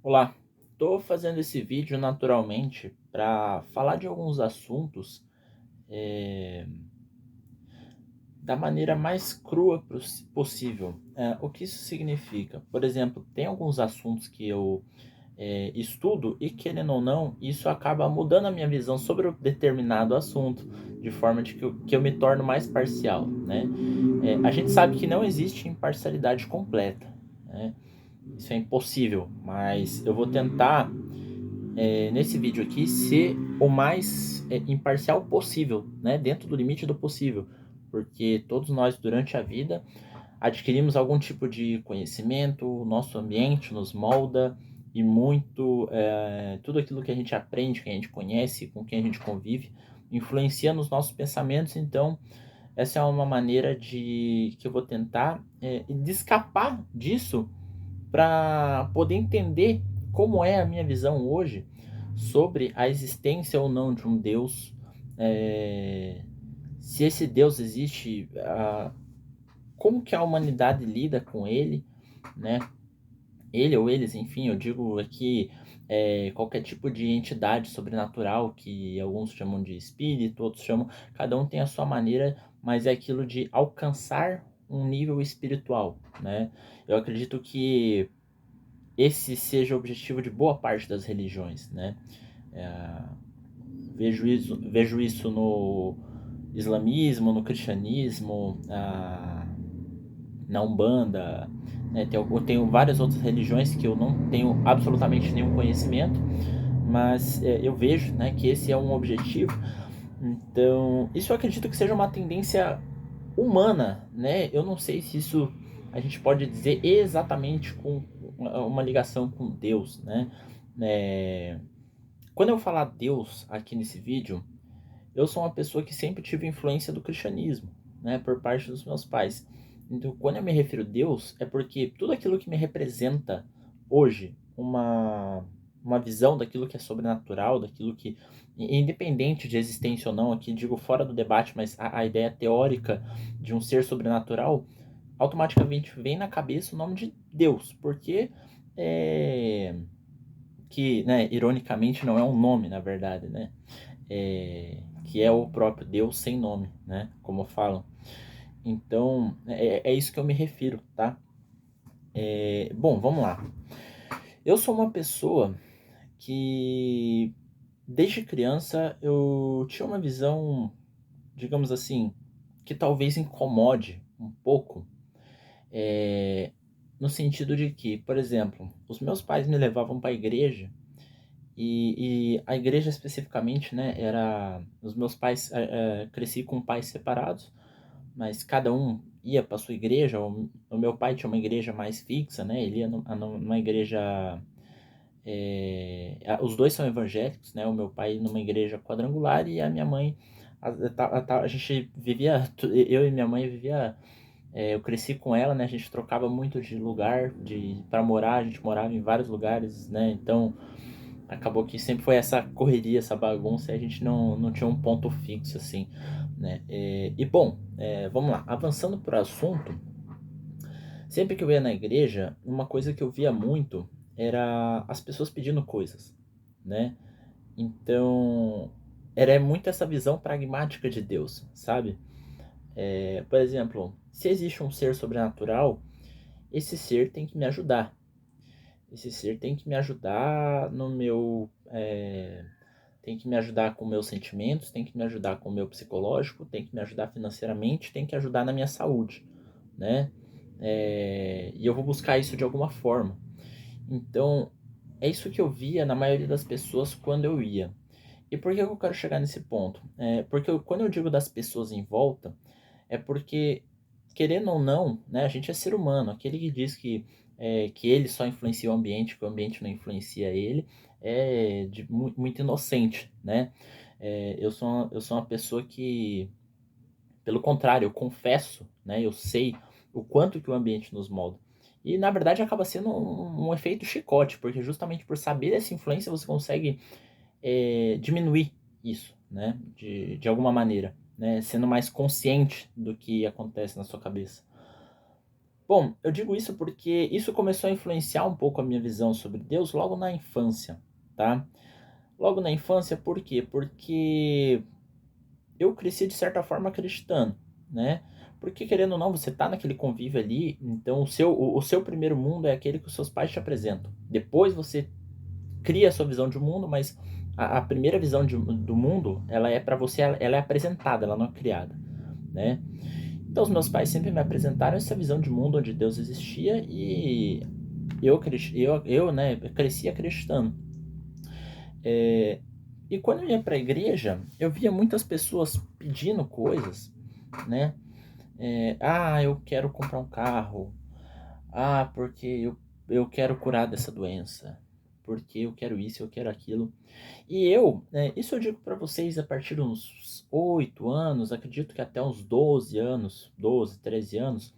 Olá, estou fazendo esse vídeo naturalmente para falar de alguns assuntos eh, da maneira mais crua possível. O que isso significa? Por exemplo, tem alguns assuntos que eu estudo e, querendo ou não, isso acaba mudando a minha visão sobre um determinado assunto, de forma de que eu me torno mais parcial, né? A gente sabe que não existe imparcialidade completa, né? Isso é impossível, mas eu vou tentar nesse vídeo aqui ser o mais imparcial possível, né? Dentro do limite do possível, porque todos nós durante a vida adquirimos algum tipo de conhecimento, o nosso ambiente nos molda e muito tudo aquilo que a gente aprende, que a gente conhece, com quem a gente convive, influencia nos nossos pensamentos. Então essa é uma maneira de que eu vou tentar de escapar disso para poder entender como é a minha visão hoje sobre a existência ou não de um Deus, se esse Deus existe, como que a humanidade lida com ele, né? Ele ou eles, enfim, eu digo aqui qualquer tipo de entidade sobrenatural que alguns chamam de espírito, outros chamam, cada um tem a sua maneira, mas é aquilo de alcançar um nível espiritual, né? Eu acredito que esse seja o objetivo de boa parte das religiões, né? É, vejo isso no islamismo, no cristianismo, na Umbanda, né? Eu tenho várias outras religiões que eu não tenho absolutamente nenhum conhecimento, mas eu vejo, né, que esse é um objetivo. Então, isso eu acredito que seja uma tendência humana, né? Eu não sei se isso a gente pode dizer exatamente com uma ligação com Deus, né? É, Quando eu falar Deus aqui nesse vídeo, eu sou uma pessoa que sempre tive influência do cristianismo, né? Por parte dos meus pais. Então, quando eu me refiro a Deus, é porque tudo aquilo que me representa hoje, uma visão daquilo que é sobrenatural, daquilo que, independente de existência ou não, aqui digo fora do debate, mas a ideia teórica de um ser sobrenatural, automaticamente vem na cabeça o nome de Deus, porque é, que, né, ironicamente não é um nome, na verdade, né? Que é o próprio Deus sem nome, né? Como falam. Então, é isso que eu me refiro, tá? Bom, vamos lá. Eu sou uma pessoa que, desde criança, eu tinha uma visão, digamos assim, que talvez incomode um pouco, é, no sentido de que, por exemplo, os meus pais me levavam para a igreja e a igreja especificamente, né, era os meus pais cresci com pais separados, mas cada um ia para sua igreja. O meu pai tinha uma igreja mais fixa, né? Ele ia numa igreja. Os dois são evangélicos, né? O meu pai numa igreja quadrangular e a minha mãe. A gente vivia, eu e minha mãe vivia. Eu cresci com ela, né? A gente trocava muito de lugar para morar, a gente morava em vários lugares, né? Então acabou que sempre foi essa correria, essa bagunça, e a gente não tinha um ponto fixo, assim, né? Bom, vamos lá, avançando para o assunto, sempre que eu ia na igreja, uma coisa que eu via muito era as pessoas pedindo coisas, né? Então, era muito essa visão pragmática de Deus, sabe? Por exemplo, se existe um ser sobrenatural, esse ser tem que me ajudar. Esse ser tem que me ajudar no meu. Tem que me ajudar com meus sentimentos, tem que me ajudar com o meu psicológico, tem que me ajudar financeiramente, tem que ajudar na minha saúde, né? E eu vou buscar isso de alguma forma. Então, é isso que eu via na maioria das pessoas quando eu ia. E por que eu quero chegar nesse ponto? Porque quando eu digo das pessoas em volta, é porque, querendo ou não, né, a gente é ser humano. Aquele que diz que ele só influencia o ambiente, que o ambiente não influencia ele, muito inocente, né? Eu sou uma pessoa que, pelo contrário, eu confesso, né, eu sei o quanto que o ambiente nos molda. E, na verdade, acaba sendo um efeito chicote, porque justamente por saber dessa influência você consegue diminuir isso, né? De alguma maneira, né? Sendo mais consciente do que acontece na sua cabeça. Bom, eu digo isso porque isso começou a influenciar um pouco a minha visão sobre Deus logo na infância, tá? Logo na infância, por quê? Porque eu cresci de certa forma acreditando, né? Porque querendo ou não, você tá naquele convívio ali, então o seu primeiro mundo é aquele que os seus pais te apresentam. Depois você cria a sua visão de mundo, mas a primeira visão do mundo, ela é para você, ela é apresentada, ela não é criada, né? Então os meus pais sempre me apresentaram essa visão de mundo onde Deus existia e eu cresci acreditando. É, e quando eu ia para a igreja, eu via muitas pessoas pedindo coisas, né? Eu quero comprar um carro. Porque eu quero curar dessa doença. Porque eu quero isso, eu quero aquilo. E isso eu digo para vocês a partir de uns 8 anos, acredito que até uns 12 anos, 12, 13 anos,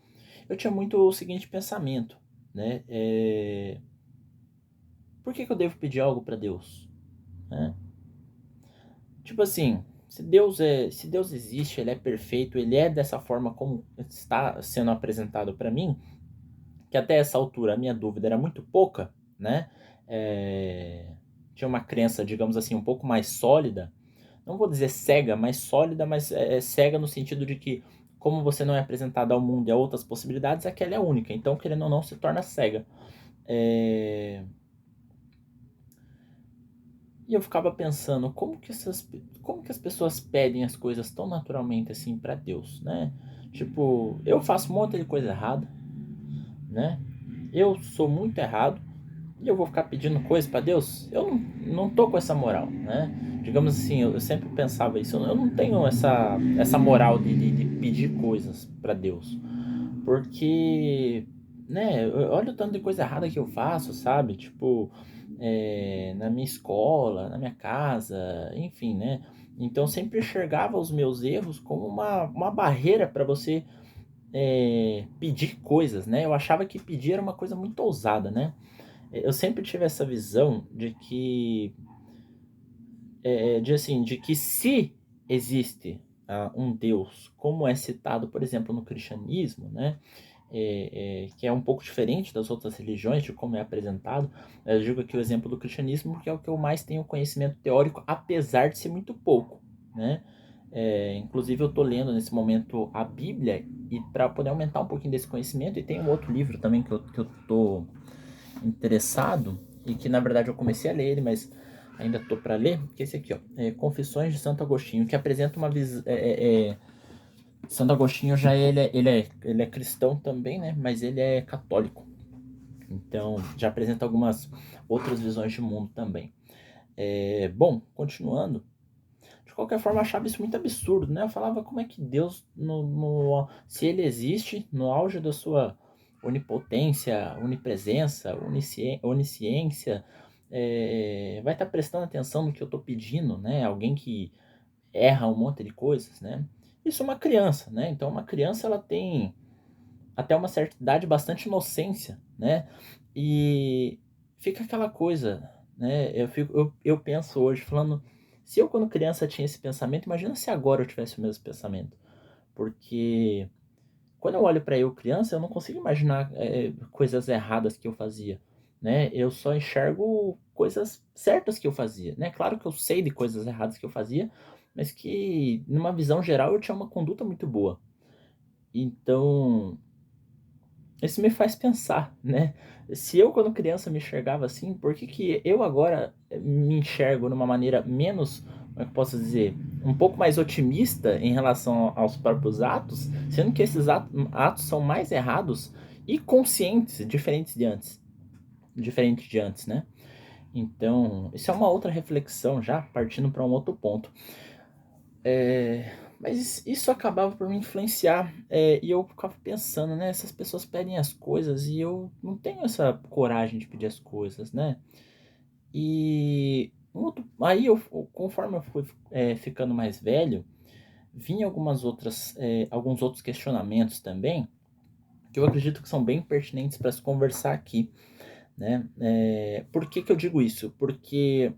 eu tinha muito o seguinte pensamento, né? Por que eu devo pedir algo para Deus? Né? Tipo assim, se Deus existe, ele é perfeito, ele é dessa forma como está sendo apresentado para mim, que até essa altura a minha dúvida era muito pouca, né? É, Tinha uma crença, digamos assim, um pouco mais sólida. Não vou dizer cega, mas sólida, mas cega no sentido de que, como você não é apresentado ao mundo e a outras possibilidades, aquela é a única. Então, querendo ou não, se torna cega. É, E eu ficava pensando, como que as pessoas pedem as coisas tão naturalmente assim para Deus, né? Tipo, eu faço um monte de coisa errada, né? Eu sou muito errado e eu vou ficar pedindo coisa para Deus? Eu não tô com essa moral, né? Digamos assim, eu sempre pensava isso. Eu não tenho essa moral de pedir coisas para Deus. Porque, né, olha o tanto de coisa errada que eu faço, sabe? Tipo, na minha escola, na minha casa, enfim, né? Então eu sempre enxergava os meus erros como uma barreira para você pedir coisas, né? Eu achava que pedir era uma coisa muito ousada, né? Eu sempre tive essa visão de que se existe um Deus, como é citado, por exemplo, no cristianismo, né? Que é um pouco diferente das outras religiões, de como é apresentado. Eu digo aqui o exemplo do cristianismo, porque é o que eu mais tenho conhecimento teórico, apesar de ser muito pouco, né? Inclusive eu estou lendo nesse momento a Bíblia e para poder aumentar um pouquinho desse conhecimento, e tem um outro livro também que eu tô interessado e que na verdade eu comecei a ler ele, mas ainda tô para ler, que é esse aqui, ó, Confissões de Santo Agostinho, que apresenta uma visão. Santo Agostinho já ele é cristão também, né? Mas ele é católico. Então já apresenta algumas outras visões de mundo também. Bom, continuando. De qualquer forma, eu achava isso muito absurdo, né? Eu falava como é que Deus, se ele existe, no auge da sua onipotência, onipresença, onisciência, vai estar prestando atenção no que eu estou pedindo, né? Alguém que erra um monte de coisas, né? Isso é uma criança, né? Então, uma criança ela tem até uma certa idade bastante inocência, né? E fica aquela coisa, né? Eu penso hoje falando, se eu quando criança tinha esse pensamento, imagina se agora eu tivesse o mesmo pensamento, porque quando eu olho para eu criança, eu não consigo imaginar coisas erradas que eu fazia, né? Eu só enxergo coisas certas que eu fazia, né? Claro que eu sei de coisas erradas que eu fazia, mas que numa visão geral eu tinha uma conduta muito boa. Então, isso me faz pensar, né? Se eu, quando criança, me enxergava assim, por que que eu agora me enxergo de uma maneira menos, como é que eu posso dizer, um pouco mais otimista em relação aos próprios atos, sendo que esses atos são mais errados e conscientes, diferentes de antes, né? Então, isso é uma outra reflexão já, partindo para um outro ponto. Mas isso acabava por me influenciar, e eu ficava pensando, né? Essas pessoas pedem as coisas e eu não tenho essa coragem de pedir as coisas, né? E aí, conforme eu fui ficando mais velho, vinha alguns outros questionamentos também, que eu acredito que são bem pertinentes para se conversar aqui, né? Por que que eu digo isso? Porque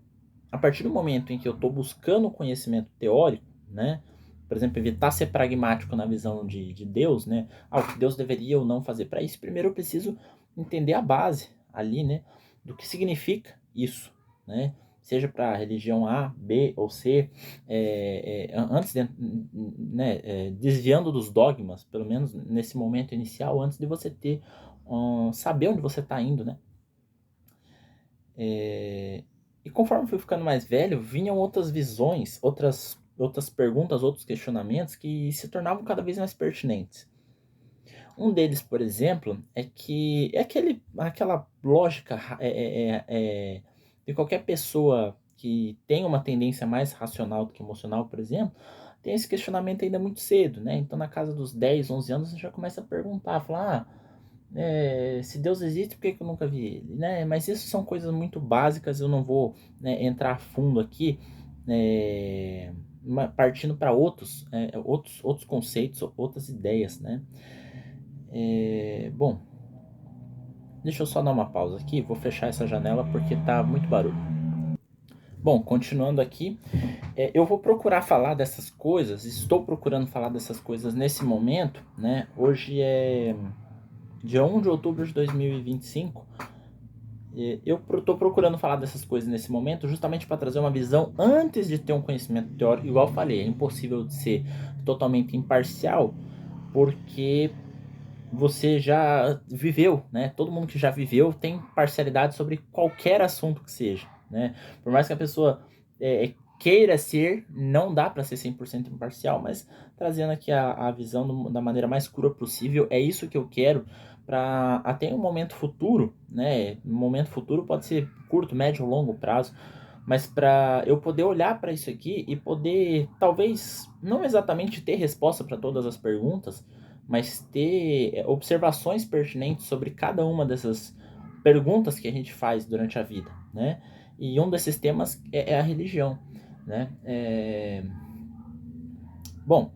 a partir do momento em que eu estou buscando conhecimento teórico, né? por exemplo, evitar ser pragmático na visão de Deus, né? O que Deus deveria ou não fazer. Para isso, primeiro eu preciso entender a base ali, né? Do que significa isso, né? Seja para a religião A, B ou C, antes de, né, desviando dos dogmas, pelo menos nesse momento inicial, antes de você ter saber onde você está indo, né? E conforme eu fui ficando mais velho, vinham outras visões, outras perguntas, outros questionamentos que se tornavam cada vez mais pertinentes. Um deles, por exemplo, é que é aquela lógica de qualquer pessoa que tem uma tendência mais racional do que emocional, por exemplo, tem esse questionamento ainda muito cedo, né? Então, na casa dos 10, 11 anos, você já começa a perguntar, falar, se Deus existe, por que eu nunca vi ele, né? Mas isso são coisas muito básicas, eu não vou, né, entrar a fundo aqui, partindo para outros conceitos, outras ideias, né? Bom, deixa eu só dar uma pausa aqui, vou fechar essa janela porque tá muito barulho. Bom, continuando aqui, eu vou procurar falar dessas coisas, estou procurando falar dessas coisas nesse momento, né? Hoje é dia 1 de outubro de 2025. Eu estou procurando falar dessas coisas nesse momento justamente para trazer uma visão antes de ter um conhecimento teórico. Igual eu falei, é impossível de ser totalmente imparcial, porque você já viveu, né? Todo mundo que já viveu tem parcialidade sobre qualquer assunto que seja, né? Por mais que a pessoa queira ser, não dá para ser 100% imparcial, mas trazendo aqui a visão da maneira mais crua possível, é isso que eu quero para até um momento futuro, né? Um momento futuro pode ser curto, médio ou longo prazo, mas para eu poder olhar para isso aqui e poder, talvez, não exatamente ter resposta para todas as perguntas, mas ter observações pertinentes sobre cada uma dessas perguntas que a gente faz durante a vida, né? E um desses temas é a religião, né? Bom,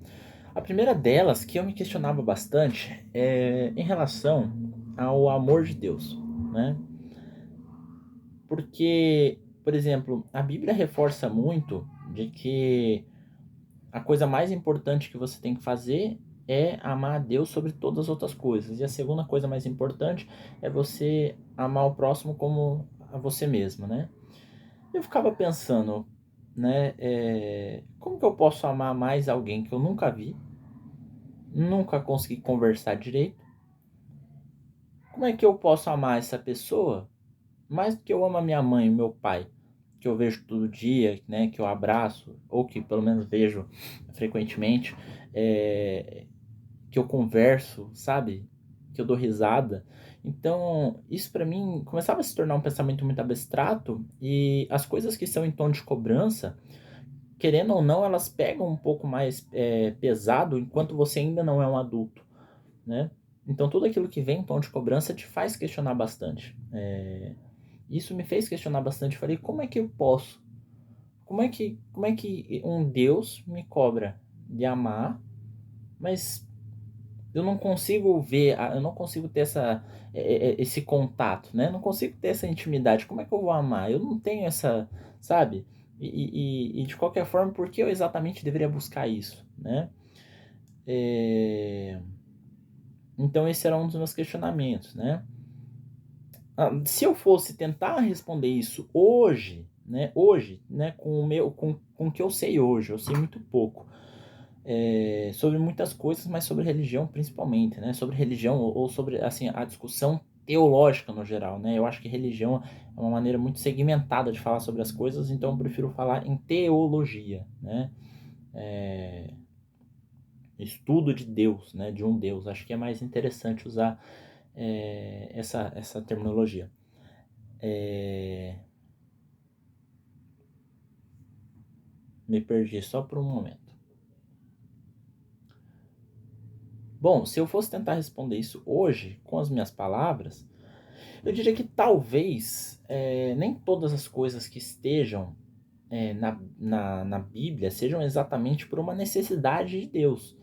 a primeira delas que eu me questionava bastante é em relação ao amor de Deus, né? Porque, por exemplo, a Bíblia reforça muito de que a coisa mais importante que você tem que fazer é amar a Deus sobre todas as outras coisas. E a segunda coisa mais importante é você amar o próximo como a você mesmo, né? Eu ficava pensando, né? Como que eu posso amar mais alguém que eu nunca vi, nunca consegui conversar direito? Como é que eu posso amar essa pessoa mais do que eu amo a minha mãe e meu pai, que eu vejo todo dia, né, que eu abraço, ou que pelo menos vejo frequentemente, que eu converso, sabe? Que eu dou risada. Então, isso pra mim começava a se tornar um pensamento muito abstrato e as coisas que são em tom de cobrança, querendo ou não, elas pegam um pouco mais pesado enquanto você ainda não é um adulto, né? Então, tudo aquilo que vem em tom de cobrança te faz questionar bastante. Isso me fez questionar bastante. Falei, como é que eu posso? Como é que um Deus me cobra de amar, mas eu não consigo ver, eu não consigo ter esse contato, né? Eu não consigo ter essa intimidade. Como é que eu vou amar? Eu não tenho essa, sabe? E de qualquer forma, por que eu exatamente deveria buscar isso, né? Então esse era um dos meus questionamentos, né? Se eu fosse tentar responder isso hoje, né, com o que eu sei hoje, eu sei muito pouco sobre muitas coisas, mas sobre religião principalmente, né, sobre religião ou sobre assim a discussão teológica no geral, né? Eu acho que religião é uma maneira muito segmentada de falar sobre as coisas, então eu prefiro falar em teologia, né? Estudo de Deus, né, de um Deus. Acho que é mais interessante usar essa terminologia. Me perdi só por um momento. Bom, se eu fosse tentar responder isso hoje, com as minhas palavras, eu diria que talvez nem todas as coisas que estejam na Bíblia sejam exatamente por uma necessidade de Deus,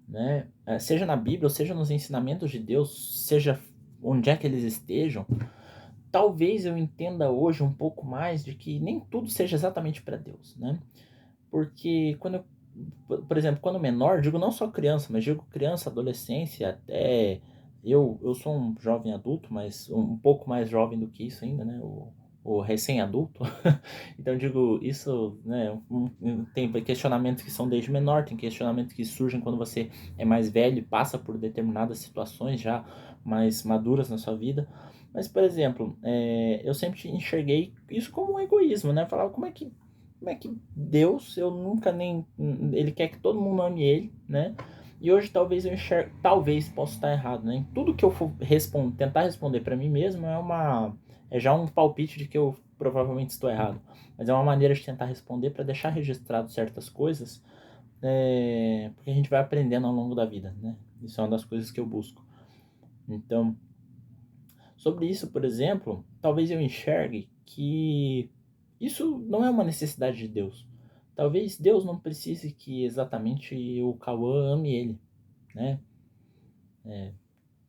né? Seja na Bíblia, ou seja nos ensinamentos de Deus, seja onde é que eles estejam, talvez eu entenda hoje um pouco mais de que nem tudo seja exatamente para Deus, né? Porque quando eu por exemplo, quando menor, digo não só criança, mas digo criança, adolescência, até eu sou um jovem adulto, mas um pouco mais jovem do que isso ainda, né? O recém-adulto. Então, digo, isso, né? Tem questionamentos que são desde menor, tem questionamentos que surgem quando você é mais velho e passa por determinadas situações já mais maduras na sua vida. Mas, por exemplo, eu sempre enxerguei isso como um egoísmo, né? Falava, como é que Deus, eu nunca nem. Ele quer que todo mundo ame ele, né? E hoje talvez eu enxergue, talvez possa estar errado, né? Em tudo que eu for tentar responder para mim mesmo é já um palpite de que eu provavelmente estou errado. Mas é uma maneira de tentar responder para deixar registrado certas coisas, porque a gente vai aprendendo ao longo da vida, né? Isso é uma das coisas que eu busco. Então, sobre isso, por exemplo, talvez eu enxergue que isso não é uma necessidade de Deus. Talvez Deus não precise que exatamente o Cauã ame ele, né?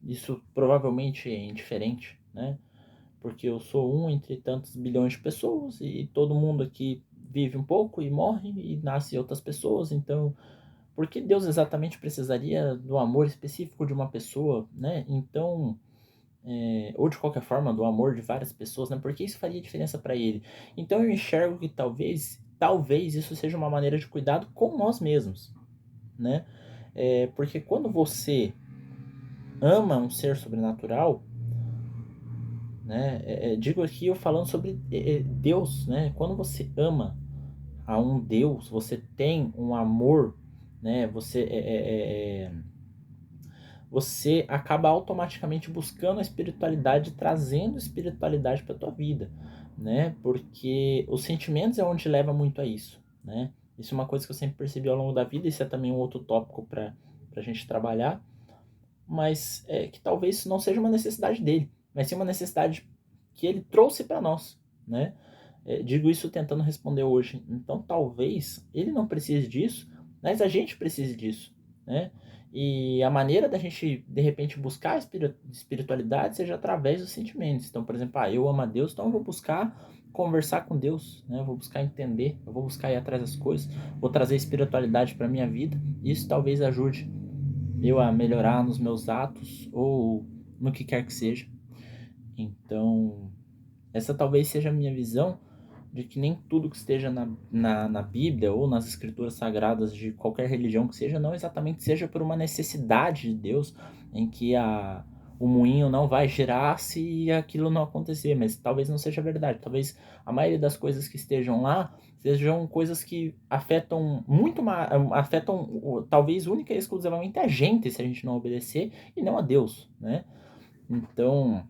Isso provavelmente é indiferente, né? Porque eu sou um entre tantos bilhões de pessoas e todo mundo aqui vive um pouco e morre e nasce outras pessoas, então por que Deus exatamente precisaria do amor específico de uma pessoa, né? Então, ou de qualquer forma, do amor de várias pessoas, né? Porque isso faria diferença para ele. Então eu enxergo que talvez isso seja uma maneira de cuidado com nós mesmos, né? Porque quando você ama um ser sobrenatural, né? Digo aqui eu falando sobre Deus, né? Quando você ama a um Deus, você tem um amor, né? Você acaba automaticamente buscando a espiritualidade, trazendo espiritualidade para tua vida, né? Porque os sentimentos é onde leva muito a isso, né? Isso é uma coisa que eu sempre percebi ao longo da vida, isso é também um outro tópico para a gente trabalhar, mas que talvez isso não seja uma necessidade dele, mas sim uma necessidade que ele trouxe para nós, né? Digo isso tentando responder hoje. Então, talvez ele não precise disso, mas a gente precise disso, né? E a maneira da gente, de repente, buscar a espiritualidade seja através dos sentimentos. Então, por exemplo, eu amo a Deus, então eu vou buscar conversar com Deus, né? Eu vou buscar entender, eu vou buscar ir atrás das coisas, vou trazer espiritualidade para minha vida. Isso talvez ajude eu a melhorar nos meus atos ou no que quer que seja. Então, essa talvez seja a minha visão de que nem tudo que esteja na Bíblia ou nas escrituras sagradas de qualquer religião que seja, não exatamente seja por uma necessidade de Deus, em que o moinho não vai girar se aquilo não acontecer, mas talvez não seja verdade. Talvez a maioria das coisas que estejam lá sejam coisas que afetam muito mais, afetam talvez única e exclusivamente a gente se a gente não obedecer e não a Deus, né? Então,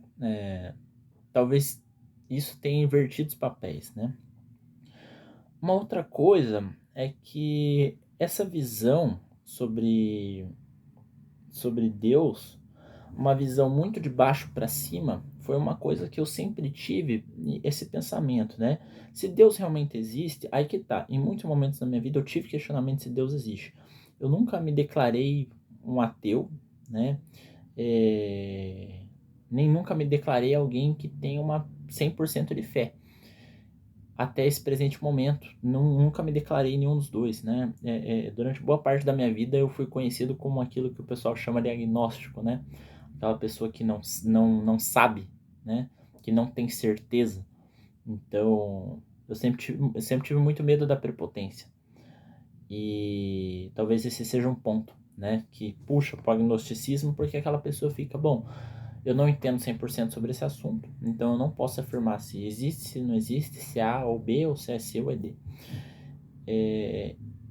talvez isso tenha invertido os papéis, né? Uma outra coisa é que essa visão sobre Deus, uma visão muito de baixo para cima, foi uma coisa que eu sempre tive esse pensamento, né? Se Deus realmente existe, aí que tá. Em muitos momentos da minha vida eu tive questionamento se Deus existe. Eu nunca me declarei um ateu, né? Nem nunca me declarei alguém que tem uma 100% de fé até esse presente momento. Nunca me declarei nenhum dos dois, né? Durante boa parte da minha vida eu fui conhecido como aquilo que o pessoal chama de agnóstico, né? Aquela pessoa que não sabe, né? Que não tem certeza. Então, eu sempre tive muito medo da prepotência. E talvez esse seja um ponto, né? Que puxa para o agnosticismo, porque aquela pessoa fica, bom, eu não entendo 100% sobre esse assunto, então eu não posso afirmar se existe, se não existe, se é A ou B, ou se é C ou é D.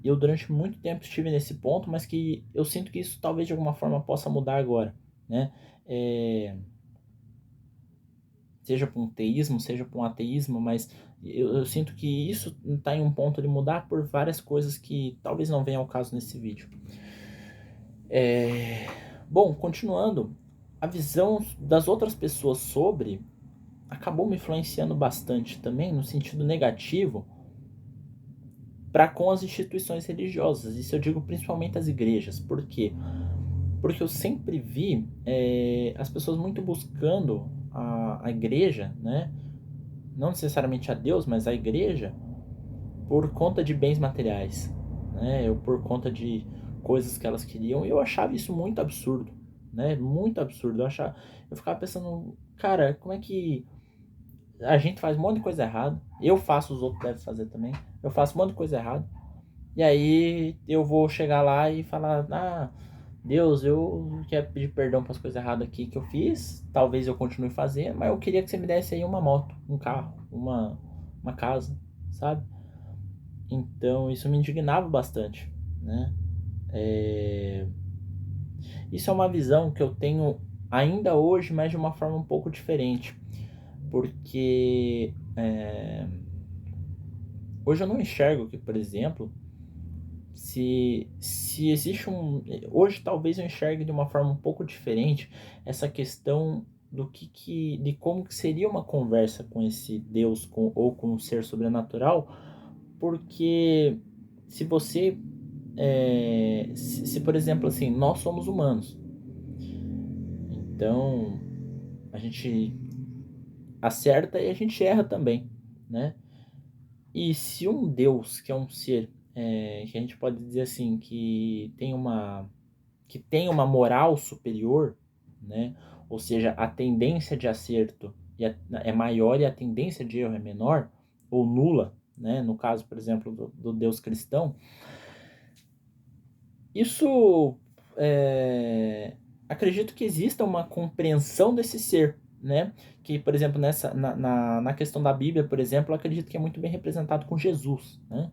Eu durante muito tempo estive nesse ponto, mas que eu sinto que isso talvez de alguma forma possa mudar agora, né? Seja para um teísmo, seja para um ateísmo, mas eu sinto que isso está em um ponto de mudar por várias coisas que talvez não venham ao caso nesse vídeo. Bom, continuando, a visão das outras pessoas sobre acabou me influenciando bastante também no sentido negativo para com as instituições religiosas. Isso eu digo principalmente as igrejas. Por quê? Porque eu sempre vi as pessoas muito buscando a igreja, né? Não necessariamente a Deus, mas a igreja, por conta de bens materiais, né? Eu por conta de coisas que elas queriam, eu achava isso muito absurdo, né? Muito absurdo. Eu ficava pensando, cara, como é que a gente faz um monte de coisa errada? Eu faço, os outros devem fazer também. Eu faço um monte de coisa errada. E aí eu vou chegar lá e falar, Deus, eu quero pedir perdão pelas coisas erradas aqui que eu fiz. Talvez eu continue fazendo, mas eu queria que você me desse aí uma moto, um carro, uma casa, sabe? Então isso me indignava bastante, né? É... Isso é uma visão que eu tenho ainda hoje, mas de uma forma um pouco diferente. Porque hoje eu não enxergo que, por exemplo, se existe um. Hoje talvez eu enxergue de uma forma um pouco diferente essa questão de como que seria uma conversa com esse Deus ou com um ser sobrenatural, porque se você se por exemplo assim, nós somos humanos, então a gente acerta e a gente erra também, né? E se um Deus, que é um ser que a gente pode dizer assim, que tem uma moral superior, né? Ou seja, a tendência de acerto é maior e a tendência de erro é menor ou nula, né? No caso, por exemplo, do Deus cristão, isso acredito que exista uma compreensão desse ser, né? Que, por exemplo, na questão da Bíblia, por exemplo, eu acredito que é muito bem representado com Jesus, né?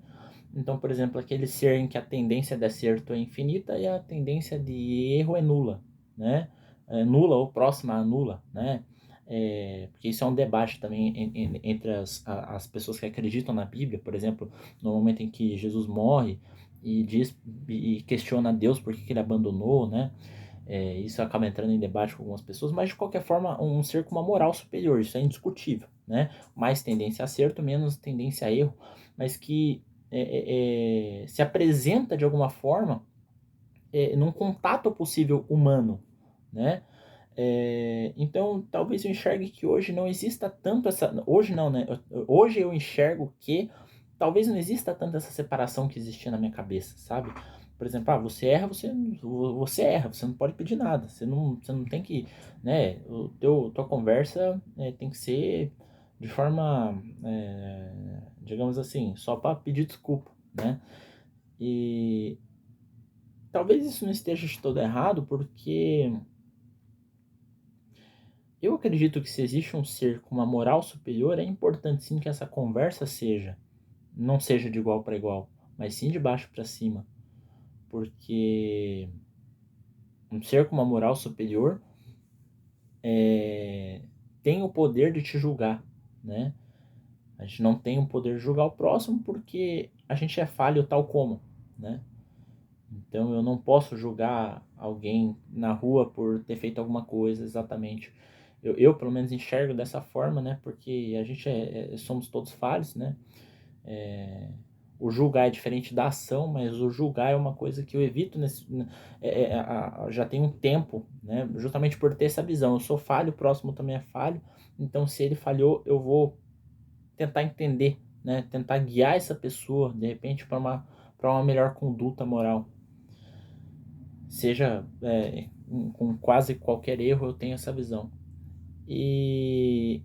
Então, por exemplo, aquele ser em que a tendência de acerto é infinita e a tendência de erro é nula, né? É nula ou próxima a nula, né? Porque isso é um debate também entre as pessoas que acreditam na Bíblia, por exemplo, no momento em que Jesus morre e diz e questiona Deus por que ele abandonou, né? Isso acaba entrando em debate com algumas pessoas, mas de qualquer forma, um ser com uma moral superior, isso é indiscutível, né? Mais tendência a acerto, menos tendência a erro, mas que se apresenta de alguma forma num contato possível humano, né? Então, talvez eu enxergue que hoje não exista tanto essa. Hoje não, né? Hoje eu enxergo que talvez não exista tanto essa separação que existia na minha cabeça, sabe? Por exemplo, você erra, você erra, você não pode pedir nada, você não tem que, né? Tua conversa tem que ser de forma, digamos assim, só para pedir desculpa, né? E talvez isso não esteja de todo errado, porque eu acredito que se existe um ser com uma moral superior, é importante sim que essa conversa não seja de igual para igual, mas sim de baixo para cima, porque um ser com uma moral superior tem o poder de te julgar, né? A gente não tem o poder de julgar o próximo porque a gente é falho tal como, né? Então eu não posso julgar alguém na rua por ter feito alguma coisa exatamente. Eu pelo menos enxergo dessa forma, né? Porque a gente somos todos falhos, né? O julgar é diferente da ação, mas o julgar é uma coisa que eu evito já tem um tempo, né? Justamente por ter essa visão. Eu sou falho, o próximo também é falho. Então, se ele falhou, eu vou tentar entender, né? Tentar guiar essa pessoa, de repente, para uma melhor conduta moral. Seja com quase qualquer erro, eu tenho essa visão. E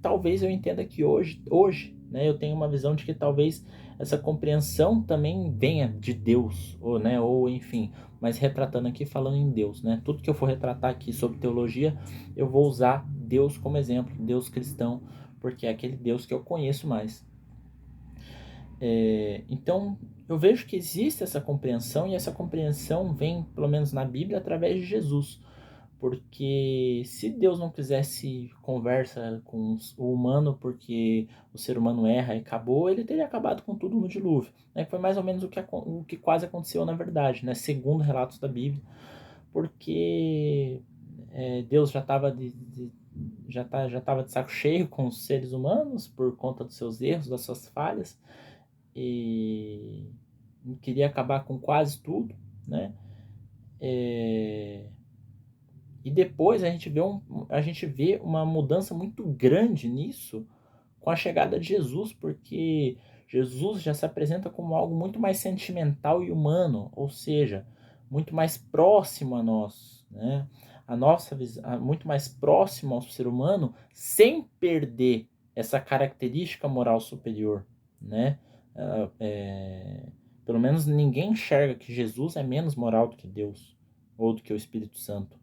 talvez eu entenda que hoje, né, eu tenho uma visão de que talvez essa compreensão também venha de Deus, ou, né, ou enfim, mas retratando aqui, falando em Deus, né? Tudo que eu for retratar aqui sobre teologia, eu vou usar Deus como exemplo, Deus cristão, porque é aquele Deus que eu conheço mais. Então, eu vejo que existe essa compreensão, e essa compreensão vem, pelo menos na Bíblia, através de Jesus. Porque se Deus não quisesse conversa com o humano, porque o ser humano erra e acabou, ele teria acabado com tudo no dilúvio. Né? Foi mais ou menos o que quase aconteceu na verdade, né? Segundo relatos da Bíblia. Porque Deus já estava de saco cheio com os seres humanos por conta dos seus erros, das suas falhas, e queria acabar com quase tudo, né? E depois a gente vê uma mudança muito grande nisso com a chegada de Jesus, porque Jesus já se apresenta como algo muito mais sentimental e humano, ou seja, muito mais próximo a nós, né? A nossa visão, muito mais próximo ao ser humano, sem perder essa característica moral superior, né? Pelo menos ninguém enxerga que Jesus é menos moral do que Deus ou do que o Espírito Santo,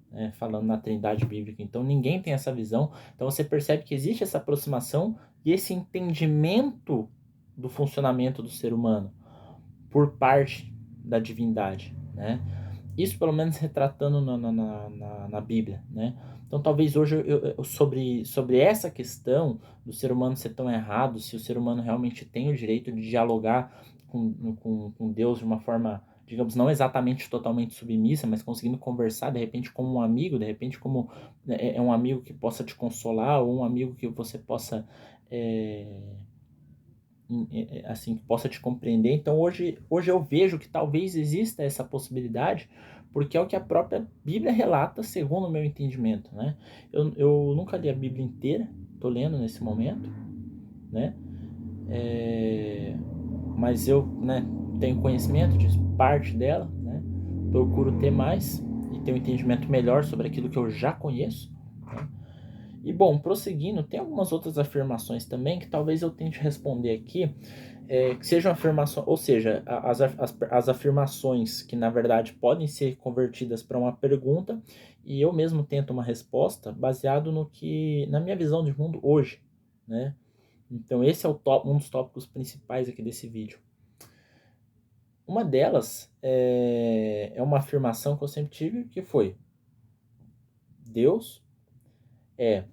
né? Falando na Trindade bíblica. Então ninguém tem essa visão. Então você percebe que existe essa aproximação e esse entendimento do funcionamento do ser humano por parte da divindade, né? Isso pelo menos retratando na Bíblia, né? Então talvez hoje sobre essa questão do ser humano ser tão errado, se o ser humano realmente tem o direito de dialogar com Deus de uma forma, digamos, não exatamente totalmente submissa, mas conseguindo conversar de repente como um amigo, de repente como um amigo que possa te consolar, ou um amigo que você possa assim, que possa te compreender. Então hoje eu vejo que talvez exista essa possibilidade, porque é o que a própria Bíblia relata, segundo o meu entendimento, né? Eu nunca li a Bíblia inteira, estou lendo nesse momento, né? Mas eu, né, tenho conhecimento de parte dela, né? Procuro ter mais e ter um entendimento melhor sobre aquilo que eu já conheço, né? E bom, prosseguindo, tem algumas outras afirmações também que talvez eu tente responder aqui, que sejam afirmações, ou seja, as afirmações que na verdade podem ser convertidas para uma pergunta e eu mesmo tento uma resposta baseado no que, na minha visão de mundo hoje, né? Então esse é um dos tópicos principais aqui desse vídeo. Uma delas é uma afirmação que eu sempre tive, que foi: Deus é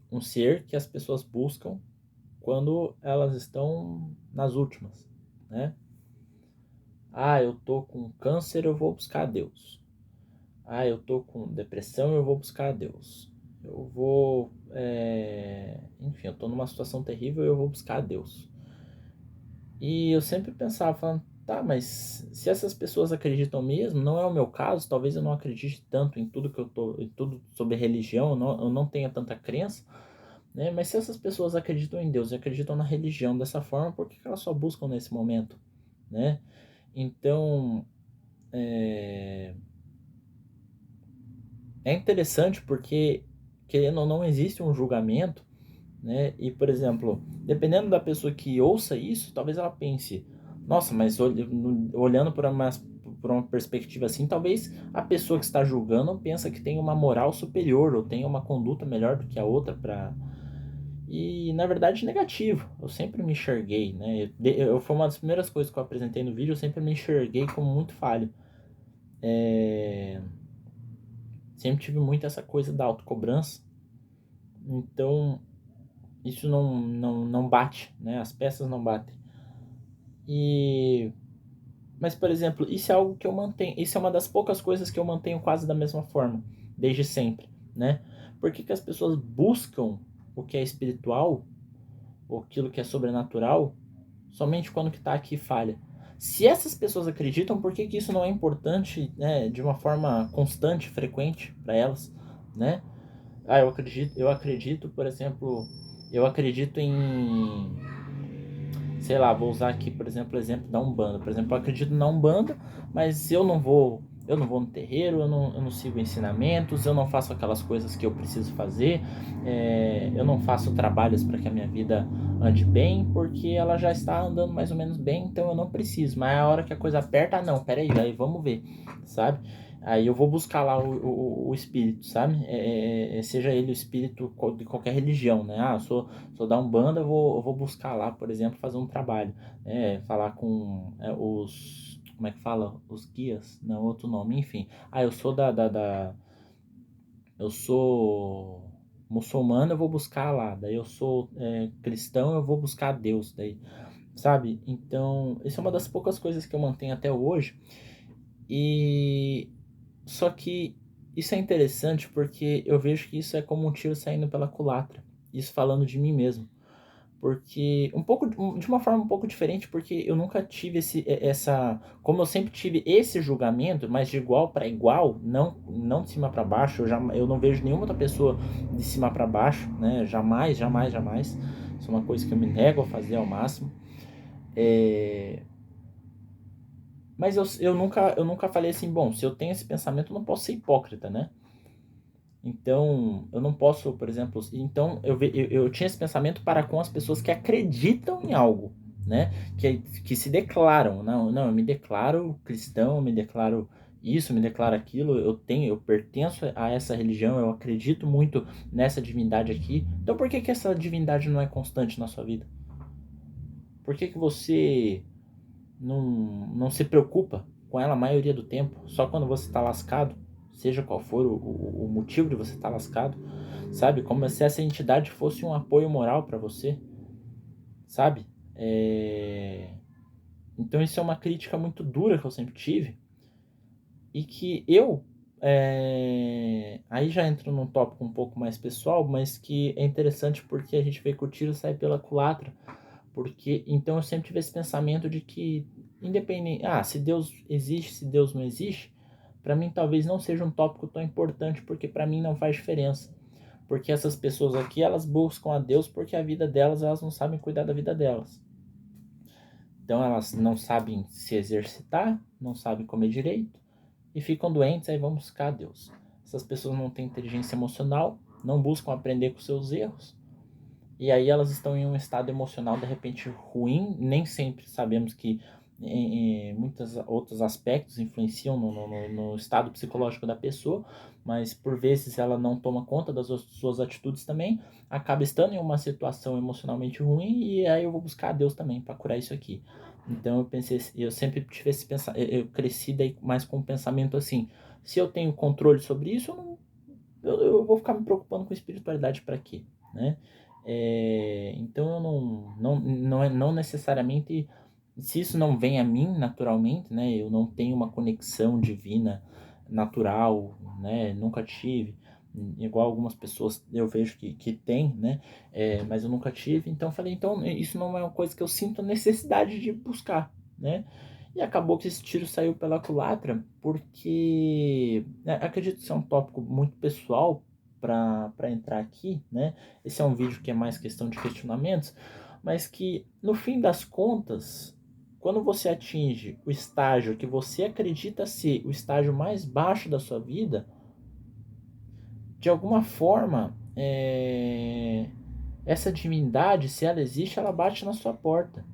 um ser que as pessoas buscam quando elas estão nas últimas, né? Ah, eu tô com câncer, eu vou buscar a Deus. Ah, eu tô com depressão, eu vou buscar a Deus. Eu vou, enfim, eu tô numa situação terrível, eu vou buscar a Deus. E eu sempre pensava, falando, tá, mas se essas pessoas acreditam mesmo, não é o meu caso, talvez eu não acredite tanto em tudo que eu tô, em tudo sobre religião, eu não tenha tanta crença, né? Mas se essas pessoas acreditam em Deus e acreditam na religião dessa forma, por que elas só buscam nesse momento, né? Então, é interessante porque, querendo ou não, existe um julgamento, né? E, por exemplo, dependendo da pessoa que ouça isso, talvez ela pense, nossa, mas olhando por uma perspectiva assim, talvez a pessoa que está julgando pensa que tem uma moral superior ou tem uma conduta melhor do que a outra para. E na verdade negativo. Eu sempre me enxerguei, né? Foi uma das primeiras coisas que eu apresentei no vídeo. Eu sempre me enxerguei como muito falho. Sempre tive muito essa coisa da autocobrança. Então isso não bate, né? As peças não batem. Mas, por exemplo, isso é algo que eu mantenho. Isso é uma das poucas coisas que eu mantenho quase da mesma forma, desde sempre, né? Por que as pessoas buscam o que é espiritual, ou aquilo que é sobrenatural, somente quando que está aqui falha? Se essas pessoas acreditam, por que isso não é importante, né, de uma forma constante, frequente para elas, né? Ah, eu acredito, por exemplo, eu acredito em, sei lá, vou usar aqui, por exemplo, o exemplo da Umbanda. Por exemplo, eu acredito na Umbanda, mas eu não vou no terreiro, eu não sigo ensinamentos, eu não faço aquelas coisas que eu preciso fazer, eu não faço trabalhos para que a minha vida ande bem, porque ela já está andando mais ou menos bem, então eu não preciso. Mas a hora que a coisa aperta, não, peraí, aí vamos ver, sabe? Aí eu vou buscar lá o espírito, sabe? Seja ele o espírito de qualquer religião, né? Ah, sou da Umbanda, eu vou buscar lá, por exemplo, fazer um trabalho, né? Falar com os... Como é que fala? Os guias? Não, outro nome, enfim. Ah, eu sou eu sou muçulmano, eu vou buscar lá. Daí eu sou cristão, eu vou buscar Deus. Daí, sabe? Então, isso é uma das poucas coisas que eu mantenho até hoje. E só que isso é interessante porque eu vejo que isso é como um tiro saindo pela culatra. Isso falando de mim mesmo. Porque de uma forma um pouco diferente, porque eu nunca tive essa, como eu sempre tive esse julgamento, mas de igual para igual, não de cima para baixo. Eu não vejo nenhuma outra pessoa de cima para baixo, né? Jamais. Isso é uma coisa que eu me nego a fazer ao máximo. Mas eu nunca falei assim, bom, se eu tenho esse pensamento, eu não posso ser hipócrita, né? Então, eu não posso, por exemplo... Então, eu tinha esse pensamento para com as pessoas que acreditam em algo, né? Que se declaram. Não, eu me declaro cristão, eu me declaro isso, eu me declaro aquilo, eu pertenço a essa religião, eu acredito muito nessa divindade aqui. Então, por que essa divindade não é constante na sua vida? Por que você não se preocupa com ela a maioria do tempo, só quando você está lascado, seja qual for o motivo de você estar lascado, sabe? Como se essa entidade fosse um apoio moral para você, sabe? Então isso é uma crítica muito dura que eu sempre tive e que aí já entro num tópico um pouco mais pessoal, mas que é interessante porque a gente vê que o tiro sai pela culatra. Porque então eu sempre tive esse pensamento de que, independente, se Deus existe, se Deus não existe, para mim talvez não seja um tópico tão importante, porque para mim não faz diferença. Porque essas pessoas aqui, elas buscam a Deus porque a vida delas, elas não sabem cuidar da vida delas. Então elas não sabem se exercitar, não sabem comer direito e ficam doentes, aí vão buscar a Deus. Essas pessoas não têm inteligência emocional, não buscam aprender com seus erros. E aí elas estão em um estado emocional de repente ruim, nem sempre sabemos que muitos outros aspectos influenciam no estado psicológico da pessoa, mas por vezes ela não toma conta das suas atitudes também, acaba estando em uma situação emocionalmente ruim e aí eu vou buscar a Deus também para curar isso aqui. Então eu pensei, eu sempre tive esse pensamento, eu cresci daí mais com o pensamento assim, se eu tenho controle sobre isso, eu vou ficar me preocupando com espiritualidade para quê, né? Então eu não necessariamente, se isso não vem a mim naturalmente, né? Eu não tenho uma conexão divina natural, né? Nunca tive, igual algumas pessoas eu vejo que tem, né? Mas eu nunca tive, então eu falei, então isso não é uma coisa que eu sinto necessidade de buscar, né? E acabou que esse tiro saiu pela culatra, porque acredito que isso é um tópico muito pessoal para entrar aqui, né? Esse é um vídeo que é mais questão de questionamentos, mas que no fim das contas, quando você atinge o estágio que você acredita ser o estágio mais baixo da sua vida, de alguma forma, essa divindade, se ela existe, ela bate na sua porta.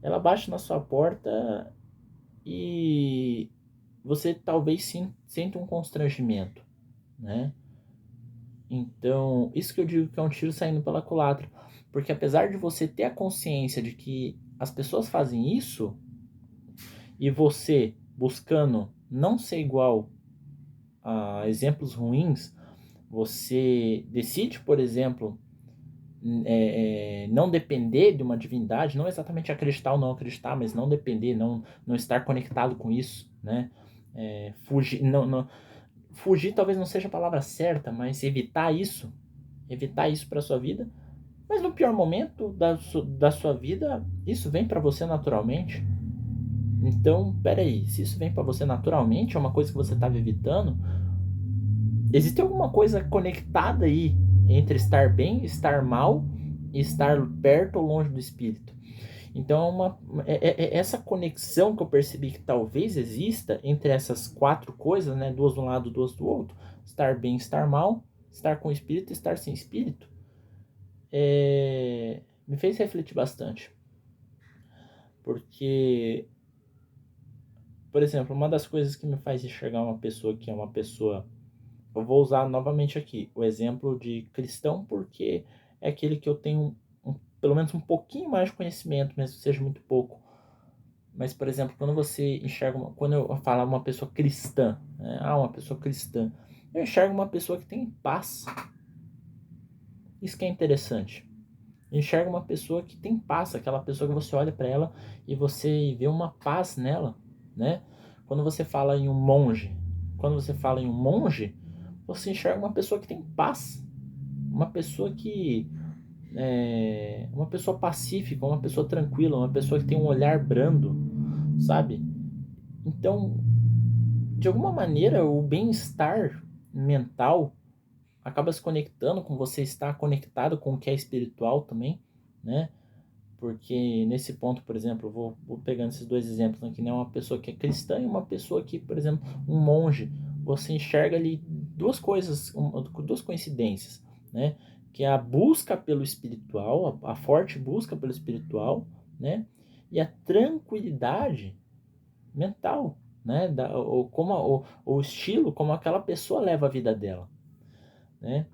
Ela bate na sua porta e você talvez sinta um constrangimento, né? Então, isso que eu digo que é um tiro saindo pela culatra. Porque apesar de você ter a consciência de que as pessoas fazem isso, e você buscando não ser igual a exemplos ruins, você decide, por exemplo, não depender de uma divindade, não exatamente acreditar ou não acreditar, mas não depender, não estar conectado com isso, né? Fugir, fugir talvez não seja a palavra certa, mas evitar isso para sua vida. Mas no pior momento da sua vida, isso vem para você naturalmente. Então, peraí, se isso vem para você naturalmente, é uma coisa que você estava evitando, existe alguma coisa conectada aí entre estar bem, estar mal e estar perto ou longe do espírito. Então, essa conexão que eu percebi que talvez exista entre essas quatro coisas, né? Duas de um lado, duas do outro. Estar bem, estar mal, estar com espírito e estar sem espírito. Me fez refletir bastante. Porque, por exemplo, uma das coisas que me faz enxergar uma pessoa que é uma pessoa... Eu vou usar novamente aqui o exemplo de cristão, porque é aquele que eu tenho pelo menos um pouquinho mais de conhecimento, mesmo que seja muito pouco. Mas, por exemplo, quando você enxerga... quando eu falo uma pessoa cristã, né? Uma pessoa cristã. Eu enxergo uma pessoa que tem paz. Isso que é interessante. Enxerga uma pessoa que tem paz, aquela pessoa que você olha para ela e você vê uma paz nela, né? Quando você fala em um monge, você enxerga uma pessoa que tem paz, uma pessoa que uma pessoa pacífica, uma pessoa tranquila, uma pessoa que tem um olhar brando, sabe? Então, de alguma maneira, o bem-estar mental, acaba se conectando com você, estar conectado com o que é espiritual também, né? Porque nesse ponto, por exemplo, eu vou pegando esses dois exemplos aqui, né? Uma pessoa que é cristã e uma pessoa que, por exemplo, um monge, você enxerga ali duas coisas, duas coincidências, né? Que é a busca pelo espiritual, a forte busca pelo espiritual, né? E a tranquilidade mental, né? O estilo como aquela pessoa leva a vida dela, né?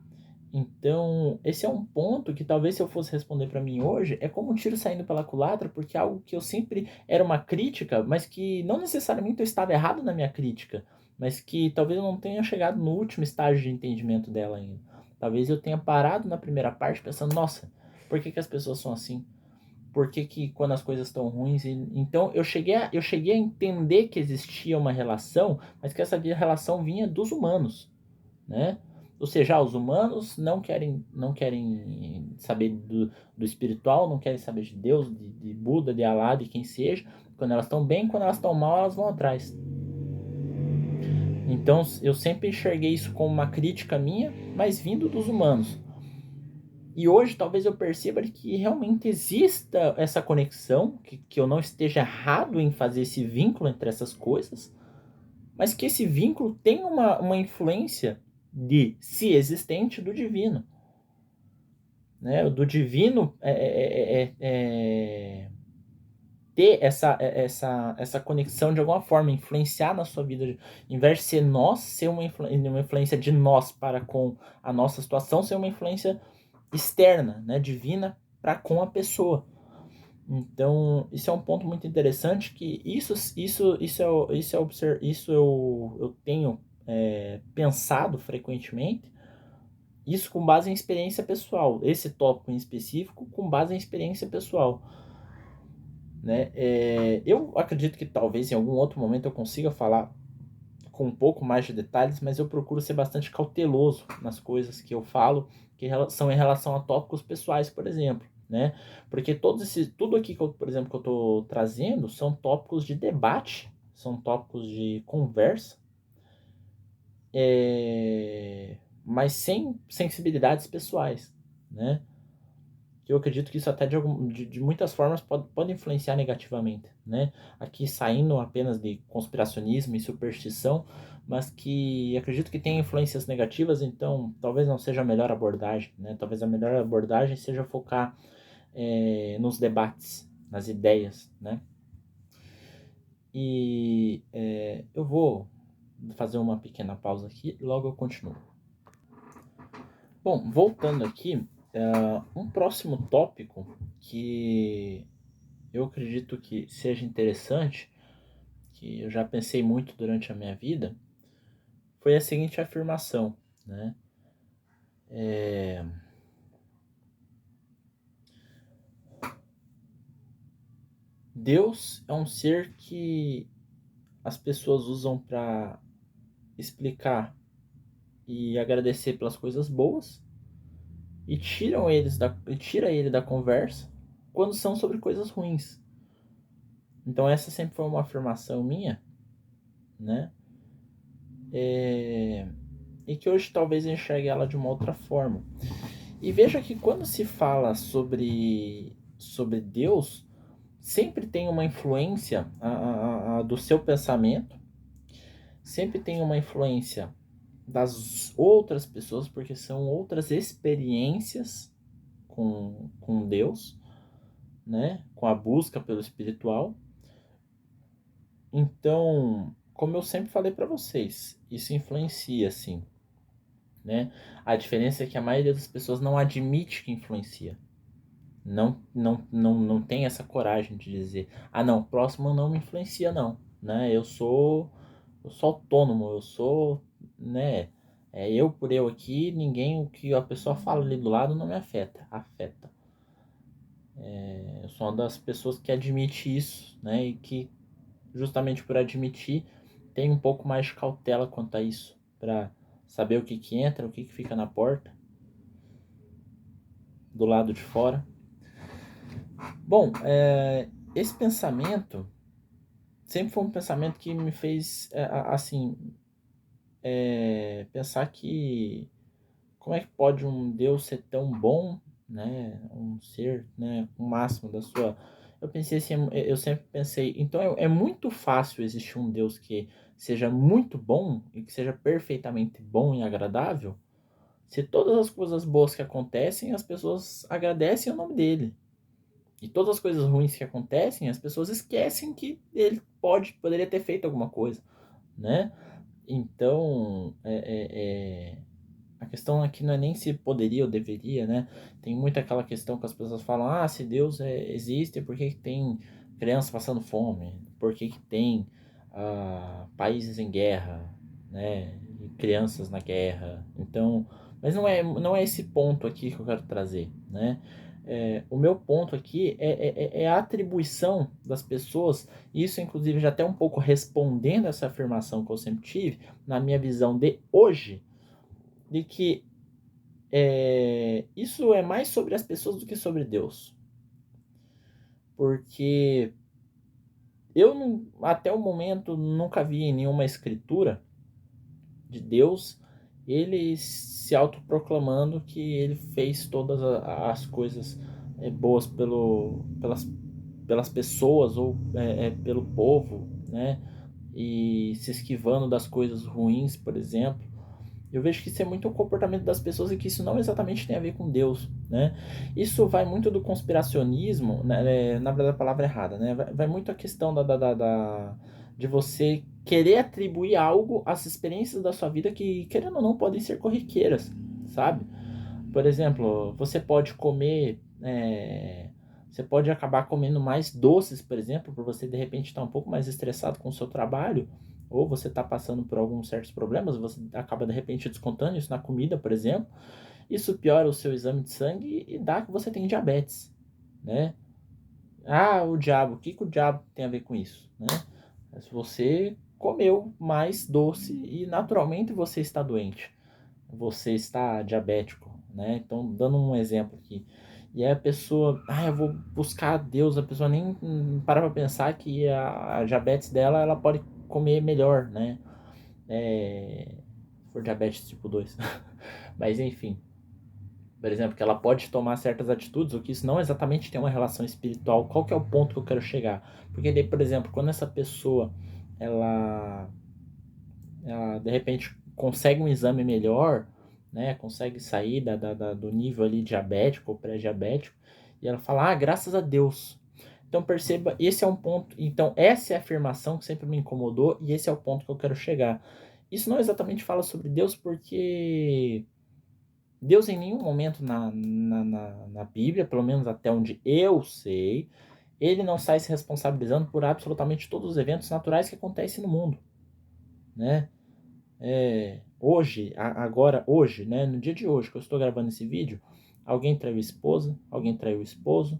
Então, esse é um ponto que talvez se eu fosse responder para mim hoje, é como um tiro saindo pela culatra, porque é algo que eu sempre era uma crítica, mas que não necessariamente eu estava errado na minha crítica, mas que talvez eu não tenha chegado no último estágio de entendimento dela ainda. Talvez eu tenha parado na primeira parte pensando, nossa, por que as pessoas são assim? Por que quando as coisas estão ruins... Então eu cheguei a entender que existia uma relação, mas que essa relação vinha dos humanos, né? Ou seja, os humanos não querem saber do espiritual, não querem saber de Deus, de Buda, de Alá, de quem seja. Quando elas estão bem, quando elas estão mal, elas vão atrás. Então eu sempre enxerguei isso como uma crítica minha, mas vindo dos humanos. E hoje talvez eu perceba que realmente exista essa conexão, que eu não esteja errado em fazer esse vínculo entre essas coisas, mas que esse vínculo tem uma influência de se existente do divino, né? Do divino ter essa conexão de alguma forma, influenciar na sua vida, em vez de ser nós, ser uma influência de nós para com a nossa situação, ser uma influência externa, né? Divina para com a pessoa. Então, isso é um ponto muito interessante que eu tenho pensado frequentemente, isso com base em experiência pessoal, esse tópico em específico com base em experiência pessoal, né? Eu acredito que talvez em algum outro momento eu consiga falar com um pouco mais de detalhes, mas eu procuro ser bastante cauteloso nas coisas que eu falo, que são em relação a tópicos pessoais, por exemplo, né? Porque tudo aqui, por exemplo, que eu estou trazendo são tópicos de debate, são tópicos de conversa, mas sem sensibilidades pessoais, né? Que eu acredito que isso até de muitas formas pode influenciar negativamente, né? Aqui saindo apenas de conspiracionismo e superstição, mas que acredito que tem influências negativas, então talvez não seja a melhor abordagem, né? Talvez a melhor abordagem seja focar nos debates, nas ideias, né? E eu vou fazer uma pequena pausa aqui e logo eu continuo. Bom, voltando aqui, um próximo tópico que eu acredito que seja interessante, que eu já pensei muito durante a minha vida, foi a seguinte afirmação, né? Deus é um ser que as pessoas usam para explicar e agradecer pelas coisas boas e tira ele da conversa quando são sobre coisas ruins. Então essa sempre foi uma afirmação minha, né? E que hoje talvez eu enxergue ela de uma outra forma. E veja que quando se fala sobre Deus, sempre tem uma influência do seu pensamento, sempre tem uma influência das outras pessoas, porque são outras experiências com Deus, né? Com a busca pelo espiritual. Então, como eu sempre falei para vocês, isso influencia, sim, né? A diferença é que a maioria das pessoas não admite que influencia. Não tem essa coragem de dizer, ah não, o próximo não me influencia não, né? Eu sou autônomo, eu sou, né? Eu por eu aqui, ninguém, o que a pessoa fala ali do lado não me afeta. Eu sou uma das pessoas que admite isso, né? E que justamente por admitir tem um pouco mais de cautela quanto a isso, para saber o que entra, o que fica na porta, do lado de fora. Bom, esse pensamento sempre foi um pensamento que me fez, assim, pensar que como é que pode um Deus ser tão bom, né? Um ser, né? O máximo da sua... Eu pensei assim, eu sempre pensei, então é muito fácil existir um Deus que seja muito bom e que seja perfeitamente bom e agradável, se todas as coisas boas que acontecem, as pessoas agradecem o nome dele. E todas as coisas ruins que acontecem, as pessoas esquecem que ele poderia ter feito alguma coisa, né? Então, a questão aqui não é nem se poderia ou deveria, né? Tem muito aquela questão que as pessoas falam, se Deus existe, por que que tem crianças passando fome? Por que que tem países em guerra, né? E crianças na guerra? Então, mas não é esse ponto aqui que eu quero trazer, né? O meu ponto aqui é a atribuição das pessoas, isso inclusive já até um pouco respondendo essa afirmação que eu sempre tive, na minha visão de hoje, de que isso é mais sobre as pessoas do que sobre Deus. Porque eu, até o momento, nunca vi em nenhuma escritura de Deus ele se autoproclamando que ele fez todas as coisas boas pelas pessoas ou pelo povo, né? E se esquivando das coisas ruins, por exemplo. Eu vejo que isso é muito o comportamento das pessoas e que isso não exatamente tem a ver com Deus, né? Isso vai muito do conspiracionismo, né? Na verdade a palavra é errada, né? Vai muito a questão de você querer atribuir algo às experiências da sua vida que, querendo ou não, podem ser corriqueiras, sabe? Por exemplo, você pode comer... você pode acabar comendo mais doces, por exemplo, por você de repente estar um pouco mais estressado com o seu trabalho, ou você está passando por alguns certos problemas, você acaba de repente descontando isso na comida, por exemplo. Isso piora o seu exame de sangue e dá que você tem diabetes, né? O diabo, o que o diabo tem a ver com isso, né? Se você comeu mais doce e naturalmente você está doente, você está diabético, né? Então, dando um exemplo aqui. E aí a pessoa, eu vou buscar Deus, a pessoa nem para pra pensar que a diabetes dela, ela pode comer melhor, né? Se for diabetes tipo 2. Mas enfim, por exemplo, que ela pode tomar certas atitudes, ou que isso não exatamente tem uma relação espiritual. Qual que é o ponto que eu quero chegar? Porque daí, por exemplo, quando essa pessoa, ela de repente consegue um exame melhor, né, consegue sair do nível ali diabético ou pré-diabético, e ela fala, graças a Deus. Então perceba, esse é um ponto, então essa é a afirmação que sempre me incomodou, e esse é o ponto que eu quero chegar. Isso não exatamente fala sobre Deus, porque Deus em nenhum momento na Bíblia, pelo menos até onde eu sei, ele não sai se responsabilizando por absolutamente todos os eventos naturais que acontecem no mundo, né? Hoje, agora, hoje, né, no dia de hoje que eu estou gravando esse vídeo, alguém traiu a esposa, alguém traiu o esposo,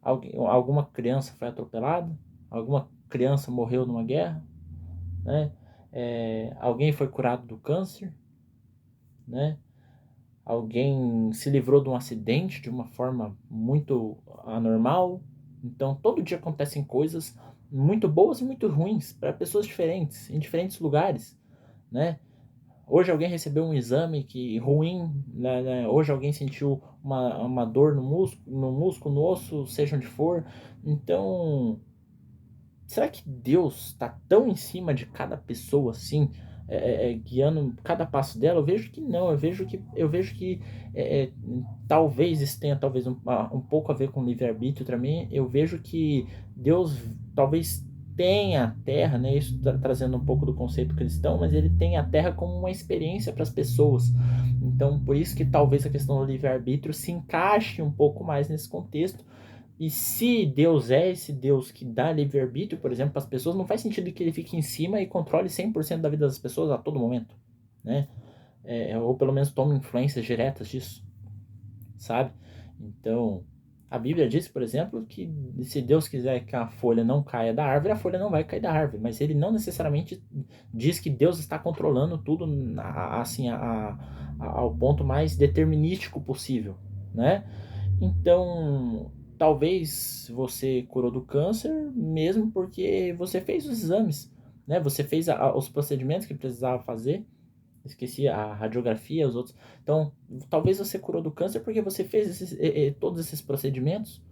alguma criança foi atropelada, alguma criança morreu numa guerra, né? Alguém foi curado do câncer, né? Alguém se livrou de um acidente de uma forma muito anormal. Então, todo dia acontecem coisas muito boas e muito ruins para pessoas diferentes, em diferentes lugares, né? Hoje alguém recebeu um exame que ruim, né? Hoje alguém sentiu uma dor no músculo, no osso, seja onde for. Então, será que Deus está tão em cima de cada pessoa assim, guiando cada passo dela? Eu vejo que não. Eu vejo que talvez isso tenha talvez um pouco a ver com livre-arbítrio também. Eu vejo que Deus talvez tenha a Terra, né? Isso trazendo um pouco do conceito cristão, mas ele tem a Terra como uma experiência para as pessoas. Então, por isso que talvez a questão do livre-arbítrio se encaixe um pouco mais nesse contexto. E se Deus é esse Deus que dá livre-arbítrio, por exemplo, para as pessoas, não faz sentido que ele fique em cima e controle 100% da vida das pessoas a todo momento, né? Ou pelo menos tome influências diretas disso, sabe? Então, a Bíblia diz, por exemplo, que se Deus quiser que a folha não caia da árvore, a folha não vai cair da árvore. Mas ele não necessariamente diz que Deus está controlando tudo assim, ao ponto mais determinístico possível, né? Então, talvez você curou do câncer mesmo porque você fez os exames, né? Você fez os procedimentos que precisava fazer, esqueci a radiografia, os outros. Então, talvez você curou do câncer porque você fez todos esses procedimentos,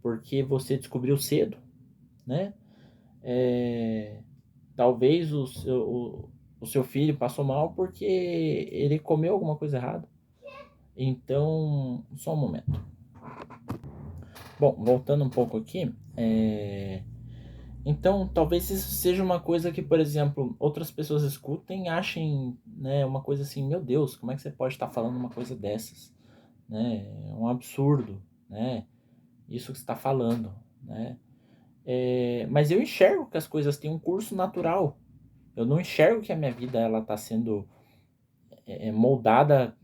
porque você descobriu cedo, né? É, talvez o seu filho passou mal porque ele comeu alguma coisa errada. Então, só um momento. Bom, voltando um pouco aqui, então talvez isso seja uma coisa que, por exemplo, outras pessoas escutem e achem, né, uma coisa assim, meu Deus, como é que você pode estar falando uma coisa dessas? Né? É um absurdo, né? Isso que você está falando, né? Mas eu enxergo que as coisas têm um curso natural. Eu não enxergo que a minha vida ela está sendo moldada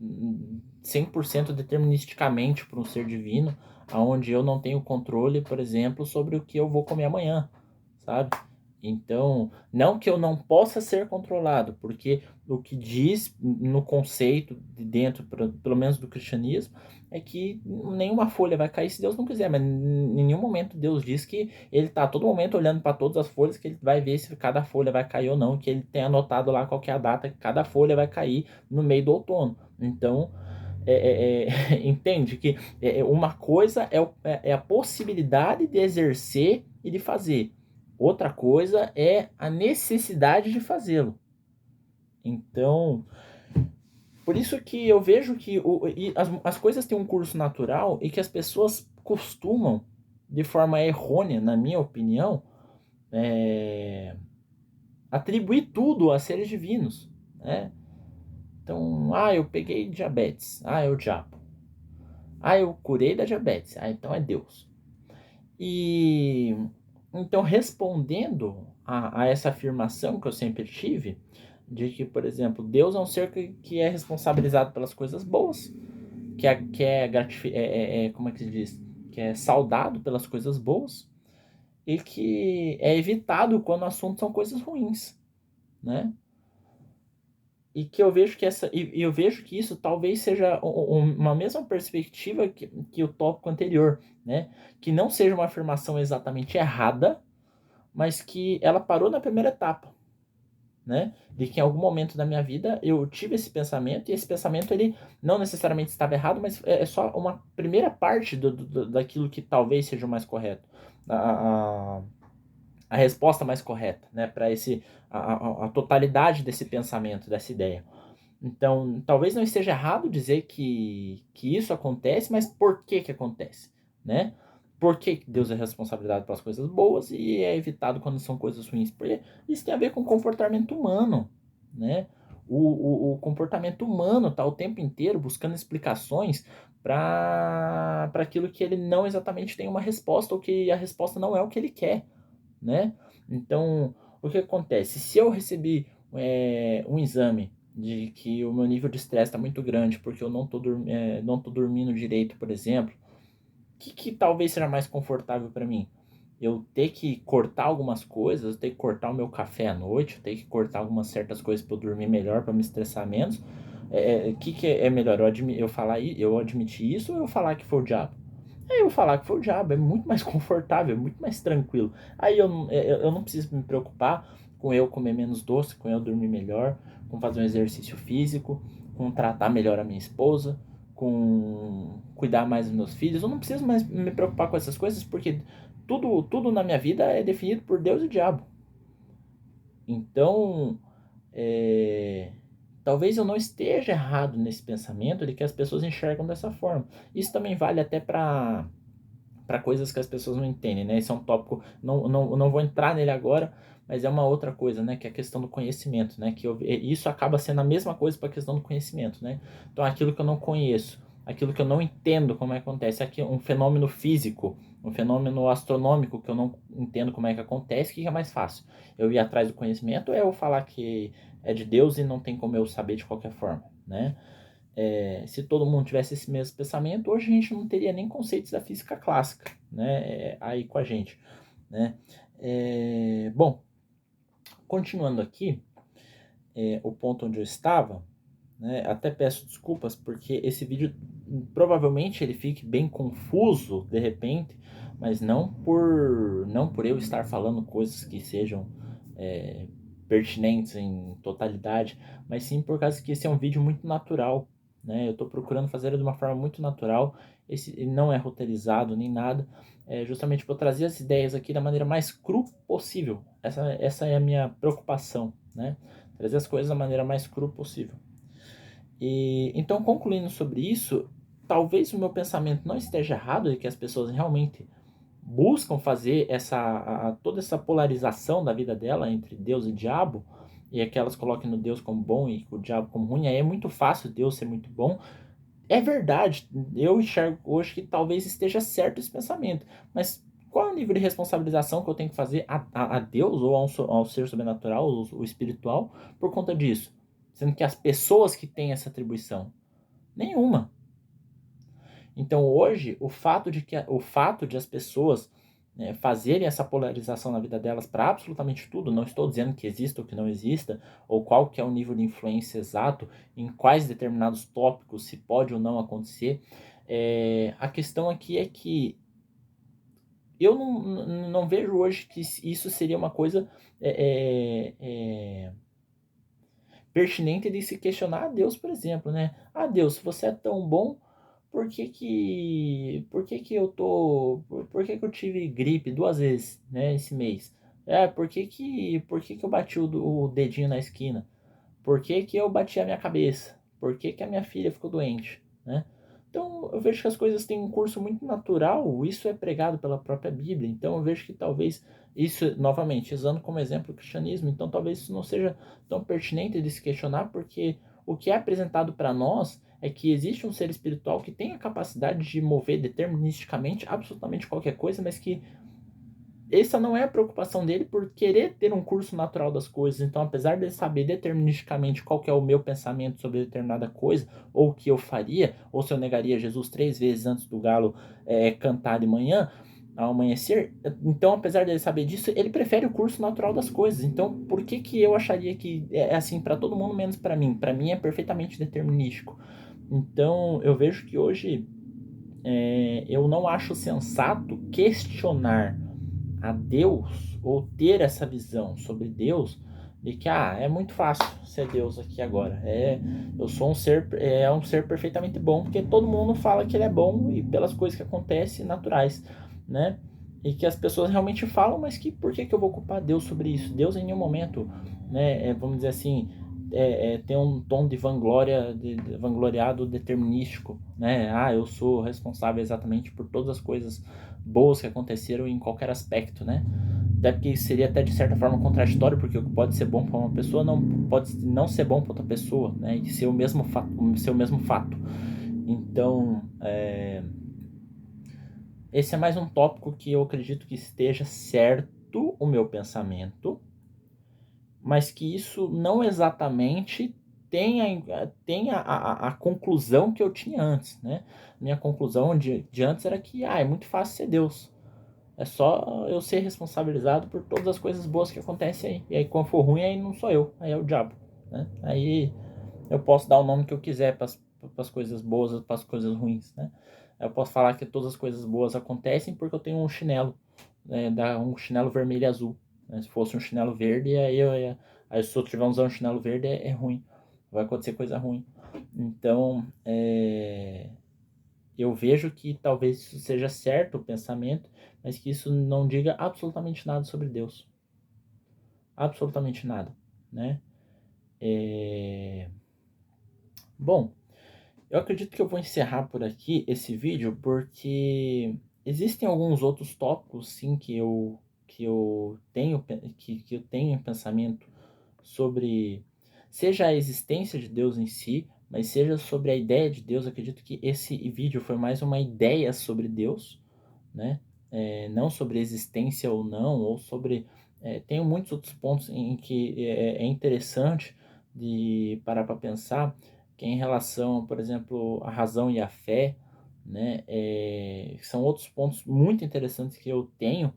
100% deterministicamente por um ser divino, aonde eu não tenho controle, por exemplo, sobre o que eu vou comer amanhã, sabe? Então, não que eu não possa ser controlado, porque o que diz no conceito de dentro, pelo menos do cristianismo, é que nenhuma folha vai cair se Deus não quiser, mas em nenhum momento Deus diz que ele está a todo momento olhando para todas as folhas, que ele vai ver se cada folha vai cair ou não, que ele tem anotado lá qual que é a data que cada folha vai cair no meio do outono. Então, entende que uma coisa é a possibilidade de exercer e de fazer. Outra coisa é a necessidade de fazê-lo. Então, por isso que eu vejo que as coisas têm um curso natural e que as pessoas costumam, de forma errônea, na minha opinião, atribuir tudo a seres divinos, né? Então, eu peguei diabetes. É o diabo. Eu curei da diabetes. Então é Deus. E então, respondendo a essa afirmação que eu sempre tive, de que, por exemplo, Deus é um ser que é responsabilizado pelas coisas boas, como é que se diz? Que é saudado pelas coisas boas, e que é evitado quando o assunto são coisas ruins, né? E que eu vejo que eu vejo que isso talvez seja uma mesma perspectiva que o tópico anterior, né? Que não seja uma afirmação exatamente errada, mas que ela parou na primeira etapa, né? De que em algum momento da minha vida eu tive esse pensamento, e esse pensamento ele não necessariamente estava errado, mas é só uma primeira parte daquilo que talvez seja o mais correto. A resposta mais correta, né? Para a totalidade desse pensamento, dessa ideia. Então, talvez não esteja errado dizer que isso acontece, mas por que que acontece, né? Por que Deus é responsabilidade pelas coisas boas e é evitado quando são coisas ruins? Porque isso tem a ver com o comportamento humano, né? O comportamento humano está o tempo inteiro buscando explicações para aquilo que ele não exatamente tem uma resposta, ou que a resposta não é o que ele quer, né? Então, o que acontece? Se eu recebi um exame de que o meu nível de estresse está muito grande porque eu não tô dormindo direito, por exemplo, o que talvez seja mais confortável para mim? Eu ter que cortar algumas coisas, eu ter que cortar o meu café à noite, eu ter que cortar algumas certas coisas para eu dormir melhor, para me estressar menos. O que é melhor? Eu admitir isso, ou eu falar que foi o diabo? Eu falar que foi o diabo, é muito mais confortável, é muito mais tranquilo. Aí eu não preciso me preocupar com eu comer menos doce, com eu dormir melhor, com fazer um exercício físico, com tratar melhor a minha esposa, com cuidar mais dos meus filhos. Eu não preciso mais me preocupar com essas coisas, porque tudo na minha vida é definido por Deus e o diabo. Então, é, talvez eu não esteja errado nesse pensamento de que as pessoas enxergam dessa forma. Isso também vale até para coisas que as pessoas não entendem, né? Esse é um tópico, não vou entrar nele agora, mas é uma outra coisa, né? Que é a questão do conhecimento, né? Isso acaba sendo a mesma coisa para a questão do conhecimento, né? Então, aquilo que eu não conheço, aquilo que eu não entendo como é que acontece, aqui um fenômeno físico, um fenômeno astronômico que eu não entendo como é que acontece, o que é mais fácil? Eu ir atrás do conhecimento, ou eu falar que é de Deus e não tem como eu saber de qualquer forma, né? Se todo mundo tivesse esse mesmo pensamento, hoje a gente não teria nem conceitos da física clássica, né, aí com a gente, né? Bom, continuando aqui, o ponto onde eu estava, né, até peço desculpas porque esse vídeo provavelmente ele fique bem confuso de repente, mas não por eu estar falando coisas que sejam pertinentes em totalidade, mas sim por causa que esse é um vídeo muito natural, né? Eu estou procurando fazer ele de uma forma muito natural, esse não é roteirizado nem nada, justamente para trazer as ideias aqui da maneira mais cru possível. Essa é a minha preocupação, né? Trazer as coisas da maneira mais cru possível. E então, concluindo sobre isso, talvez o meu pensamento não esteja errado e que as pessoas realmente buscam fazer toda essa polarização da vida dela entre Deus e diabo, e é que elas coloquem no Deus como bom e o diabo como ruim. Aí é muito fácil Deus ser muito bom. É verdade, eu enxergo hoje que talvez esteja certo esse pensamento, mas qual é o nível de responsabilização que eu tenho que fazer a Deus ou ao ser sobrenatural, o espiritual, por conta disso? Sendo que as pessoas que têm essa atribuição, nenhuma. Então hoje, o fato de as pessoas, né, fazerem essa polarização na vida delas para absolutamente tudo, não estou dizendo que exista ou que não exista, ou qual que é o nível de influência exato, em quais determinados tópicos se pode ou não acontecer, a questão aqui é que eu não vejo hoje que isso seria uma coisa pertinente de se questionar a Deus, por exemplo, né? Ah, Deus, se você é tão bom, por que que por que que eu tive gripe 2 vezes, né, esse mês? Por que que eu bati o dedinho na esquina? Por que que eu bati a minha cabeça? Por que que a minha filha ficou doente, né? Então, eu vejo que as coisas têm um curso muito natural, isso é pregado pela própria Bíblia. Então, eu vejo que talvez isso, novamente, usando como exemplo o cristianismo, então talvez isso não seja tão pertinente de se questionar, porque o que é apresentado para nós é que existe um ser espiritual que tem a capacidade de mover deterministicamente absolutamente qualquer coisa, mas que essa não é a preocupação dele por querer ter um curso natural das coisas. Então, apesar dele saber deterministicamente qual que é o meu pensamento sobre determinada coisa, ou o que eu faria, ou se eu negaria Jesus 3 vezes antes do galo cantar de manhã, ao amanhecer, então, apesar dele saber disso, ele prefere o curso natural das coisas. Então, por que que eu acharia que é assim para todo mundo, menos para mim? Para mim é perfeitamente determinístico. Então, eu vejo que hoje eu não acho sensato questionar a Deus ou ter essa visão sobre Deus de que é muito fácil ser Deus aqui agora. Eu sou um ser perfeitamente bom, porque todo mundo fala que ele é bom e pelas coisas que acontecem naturais, né? E que as pessoas realmente falam, mas que por que eu vou culpar Deus sobre isso? Deus em nenhum momento, né, vamos dizer assim, tem um tom de vanglória, de vangloriado determinístico, né? Eu sou responsável exatamente por todas as coisas boas que aconteceram em qualquer aspecto, né? Até porque isso seria até de certa forma contraditório, porque o que pode ser bom para uma pessoa não pode não ser bom para outra pessoa, né? E ser o mesmo fato, ser o mesmo fato. Então, esse é mais um tópico que eu acredito que esteja certo o meu pensamento, mas que isso não exatamente tenha a conclusão que eu tinha antes, né? Minha conclusão de antes era que é muito fácil ser Deus. É só eu ser responsabilizado por todas as coisas boas que acontecem aí. E aí, quando for ruim, aí não sou eu, aí é o diabo, né? Aí eu posso dar o nome que eu quiser para as coisas boas, para as coisas ruins, né? Eu posso falar que todas as coisas boas acontecem porque eu tenho um chinelo, um chinelo vermelho e azul. Né? Se fosse um chinelo verde, aí se eu estiver usando um chinelo verde, é ruim. Vai acontecer coisa ruim. Então, eu vejo que talvez isso seja certo o pensamento, mas que isso não diga absolutamente nada sobre Deus. Absolutamente nada, né? Bom, eu acredito que eu vou encerrar por aqui esse vídeo, porque existem alguns outros tópicos, sim, que eu tenho em pensamento sobre, seja a existência de Deus em si, mas seja sobre a ideia de Deus. Eu acredito que esse vídeo foi mais uma ideia sobre Deus, né? Não sobre existência ou não, ou sobre... tenho muitos outros pontos em que é interessante de parar para pensar, que é em relação, por exemplo, à razão e à fé, né? São outros pontos muito interessantes que eu tenho,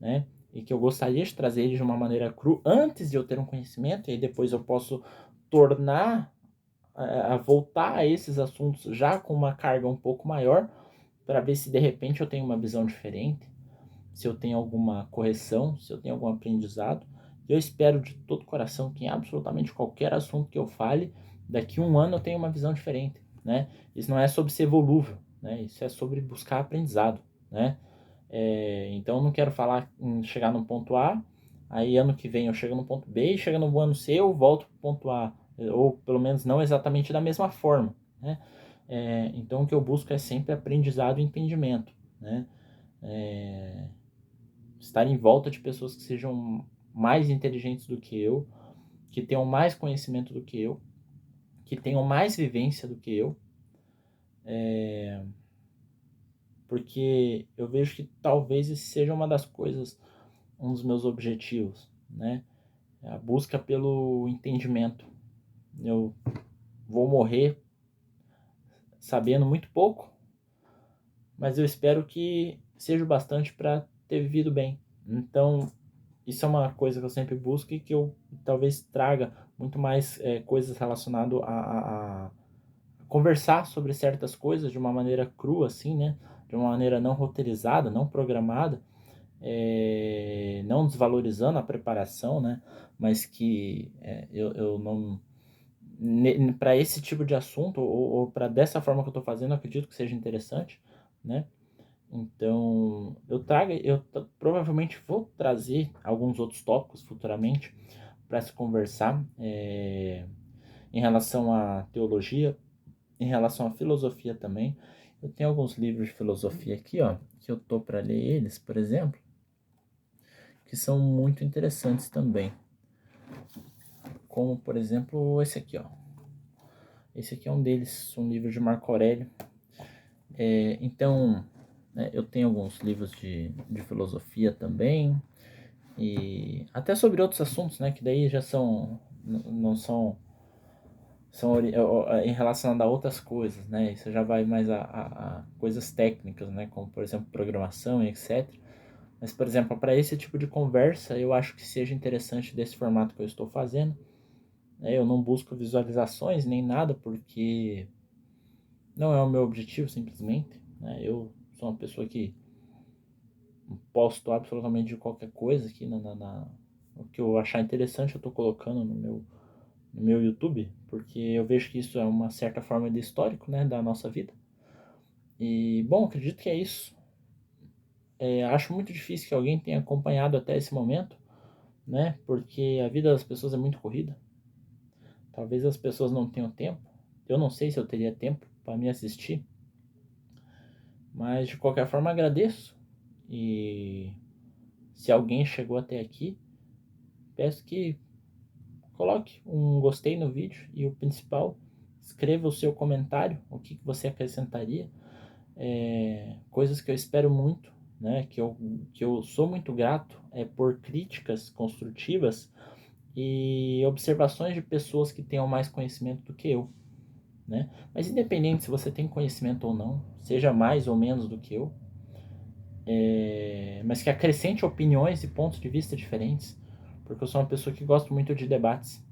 né? E que eu gostaria de trazer eles de uma maneira cru antes de eu ter um conhecimento, e aí depois eu posso tornar a voltar a esses assuntos já com uma carga um pouco maior, para ver se de repente eu tenho uma visão diferente, se eu tenho alguma correção, se eu tenho algum aprendizado. Eu espero de todo coração que em absolutamente qualquer assunto que eu fale, daqui a um ano eu tenha uma visão diferente, né? Isso não é sobre ser volúvel, né? Isso é sobre buscar aprendizado, né? Então eu não quero falar em chegar no ponto A, aí ano que vem eu chego no ponto B, e chega no ano C eu volto para o ponto A, ou pelo menos não exatamente da mesma forma, né? Então o que eu busco é sempre aprendizado e entendimento, né? Estar em volta de pessoas que sejam mais inteligentes do que eu, que tenham mais conhecimento do que eu, que tenham mais vivência do que eu, porque eu vejo que talvez isso seja uma das coisas, um dos meus objetivos, né? A busca pelo entendimento. Eu vou morrer sabendo muito pouco, mas eu espero que seja o bastante para ter vivido bem. Então, isso é uma coisa que eu sempre busco e que eu talvez traga muito mais coisas relacionadas a conversar sobre certas coisas de uma maneira crua, assim, né? De uma maneira não roteirizada, não programada, não desvalorizando a preparação, né? Mas que eu não. Para esse tipo de assunto, ou para dessa forma que eu estou fazendo, eu acredito que seja interessante, né? Então, provavelmente vou trazer alguns outros tópicos futuramente para se conversar em relação à teologia, em relação à filosofia também. Eu tenho alguns livros de filosofia aqui, ó, que eu tô para ler eles, por exemplo, que são muito interessantes também. Como, por exemplo, esse aqui, ó. Esse aqui é um deles, um livro de Marco Aurélio. Então, né, eu tenho alguns livros de filosofia também, e até sobre outros assuntos, né, que daí já são, não são, em relação a outras coisas, né, isso já vai mais a coisas técnicas, né, como por exemplo programação e etc. Mas, por exemplo, para esse tipo de conversa, eu acho que seja interessante desse formato que eu estou fazendo. Eu não busco visualizações nem nada, porque não é o meu objetivo, simplesmente. Eu sou uma pessoa que posto absolutamente de qualquer coisa aqui o que eu achar interessante eu estou colocando no meu YouTube, porque eu vejo que isso é uma certa forma de histórico, né, da nossa vida. E, bom, acredito que é isso. Acho muito difícil que alguém tenha acompanhado até esse momento, né, porque a vida das pessoas é muito corrida. Talvez as pessoas não tenham tempo. Eu não sei se eu teria tempo para me assistir, mas de qualquer forma agradeço. E se alguém chegou até aqui, peço que coloque um gostei no vídeo e o principal, escreva o seu comentário, o que você acrescentaria, coisas que eu espero muito, né, que eu sou muito grato por críticas construtivas e observações de pessoas que tenham mais conhecimento do que eu, né? Mas independente se você tem conhecimento ou não, seja mais ou menos do que eu, mas que acrescente opiniões e pontos de vista diferentes, porque eu sou uma pessoa que gosta muito de debates.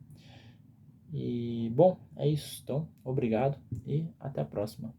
E, bom, é isso. Então, obrigado e até a próxima.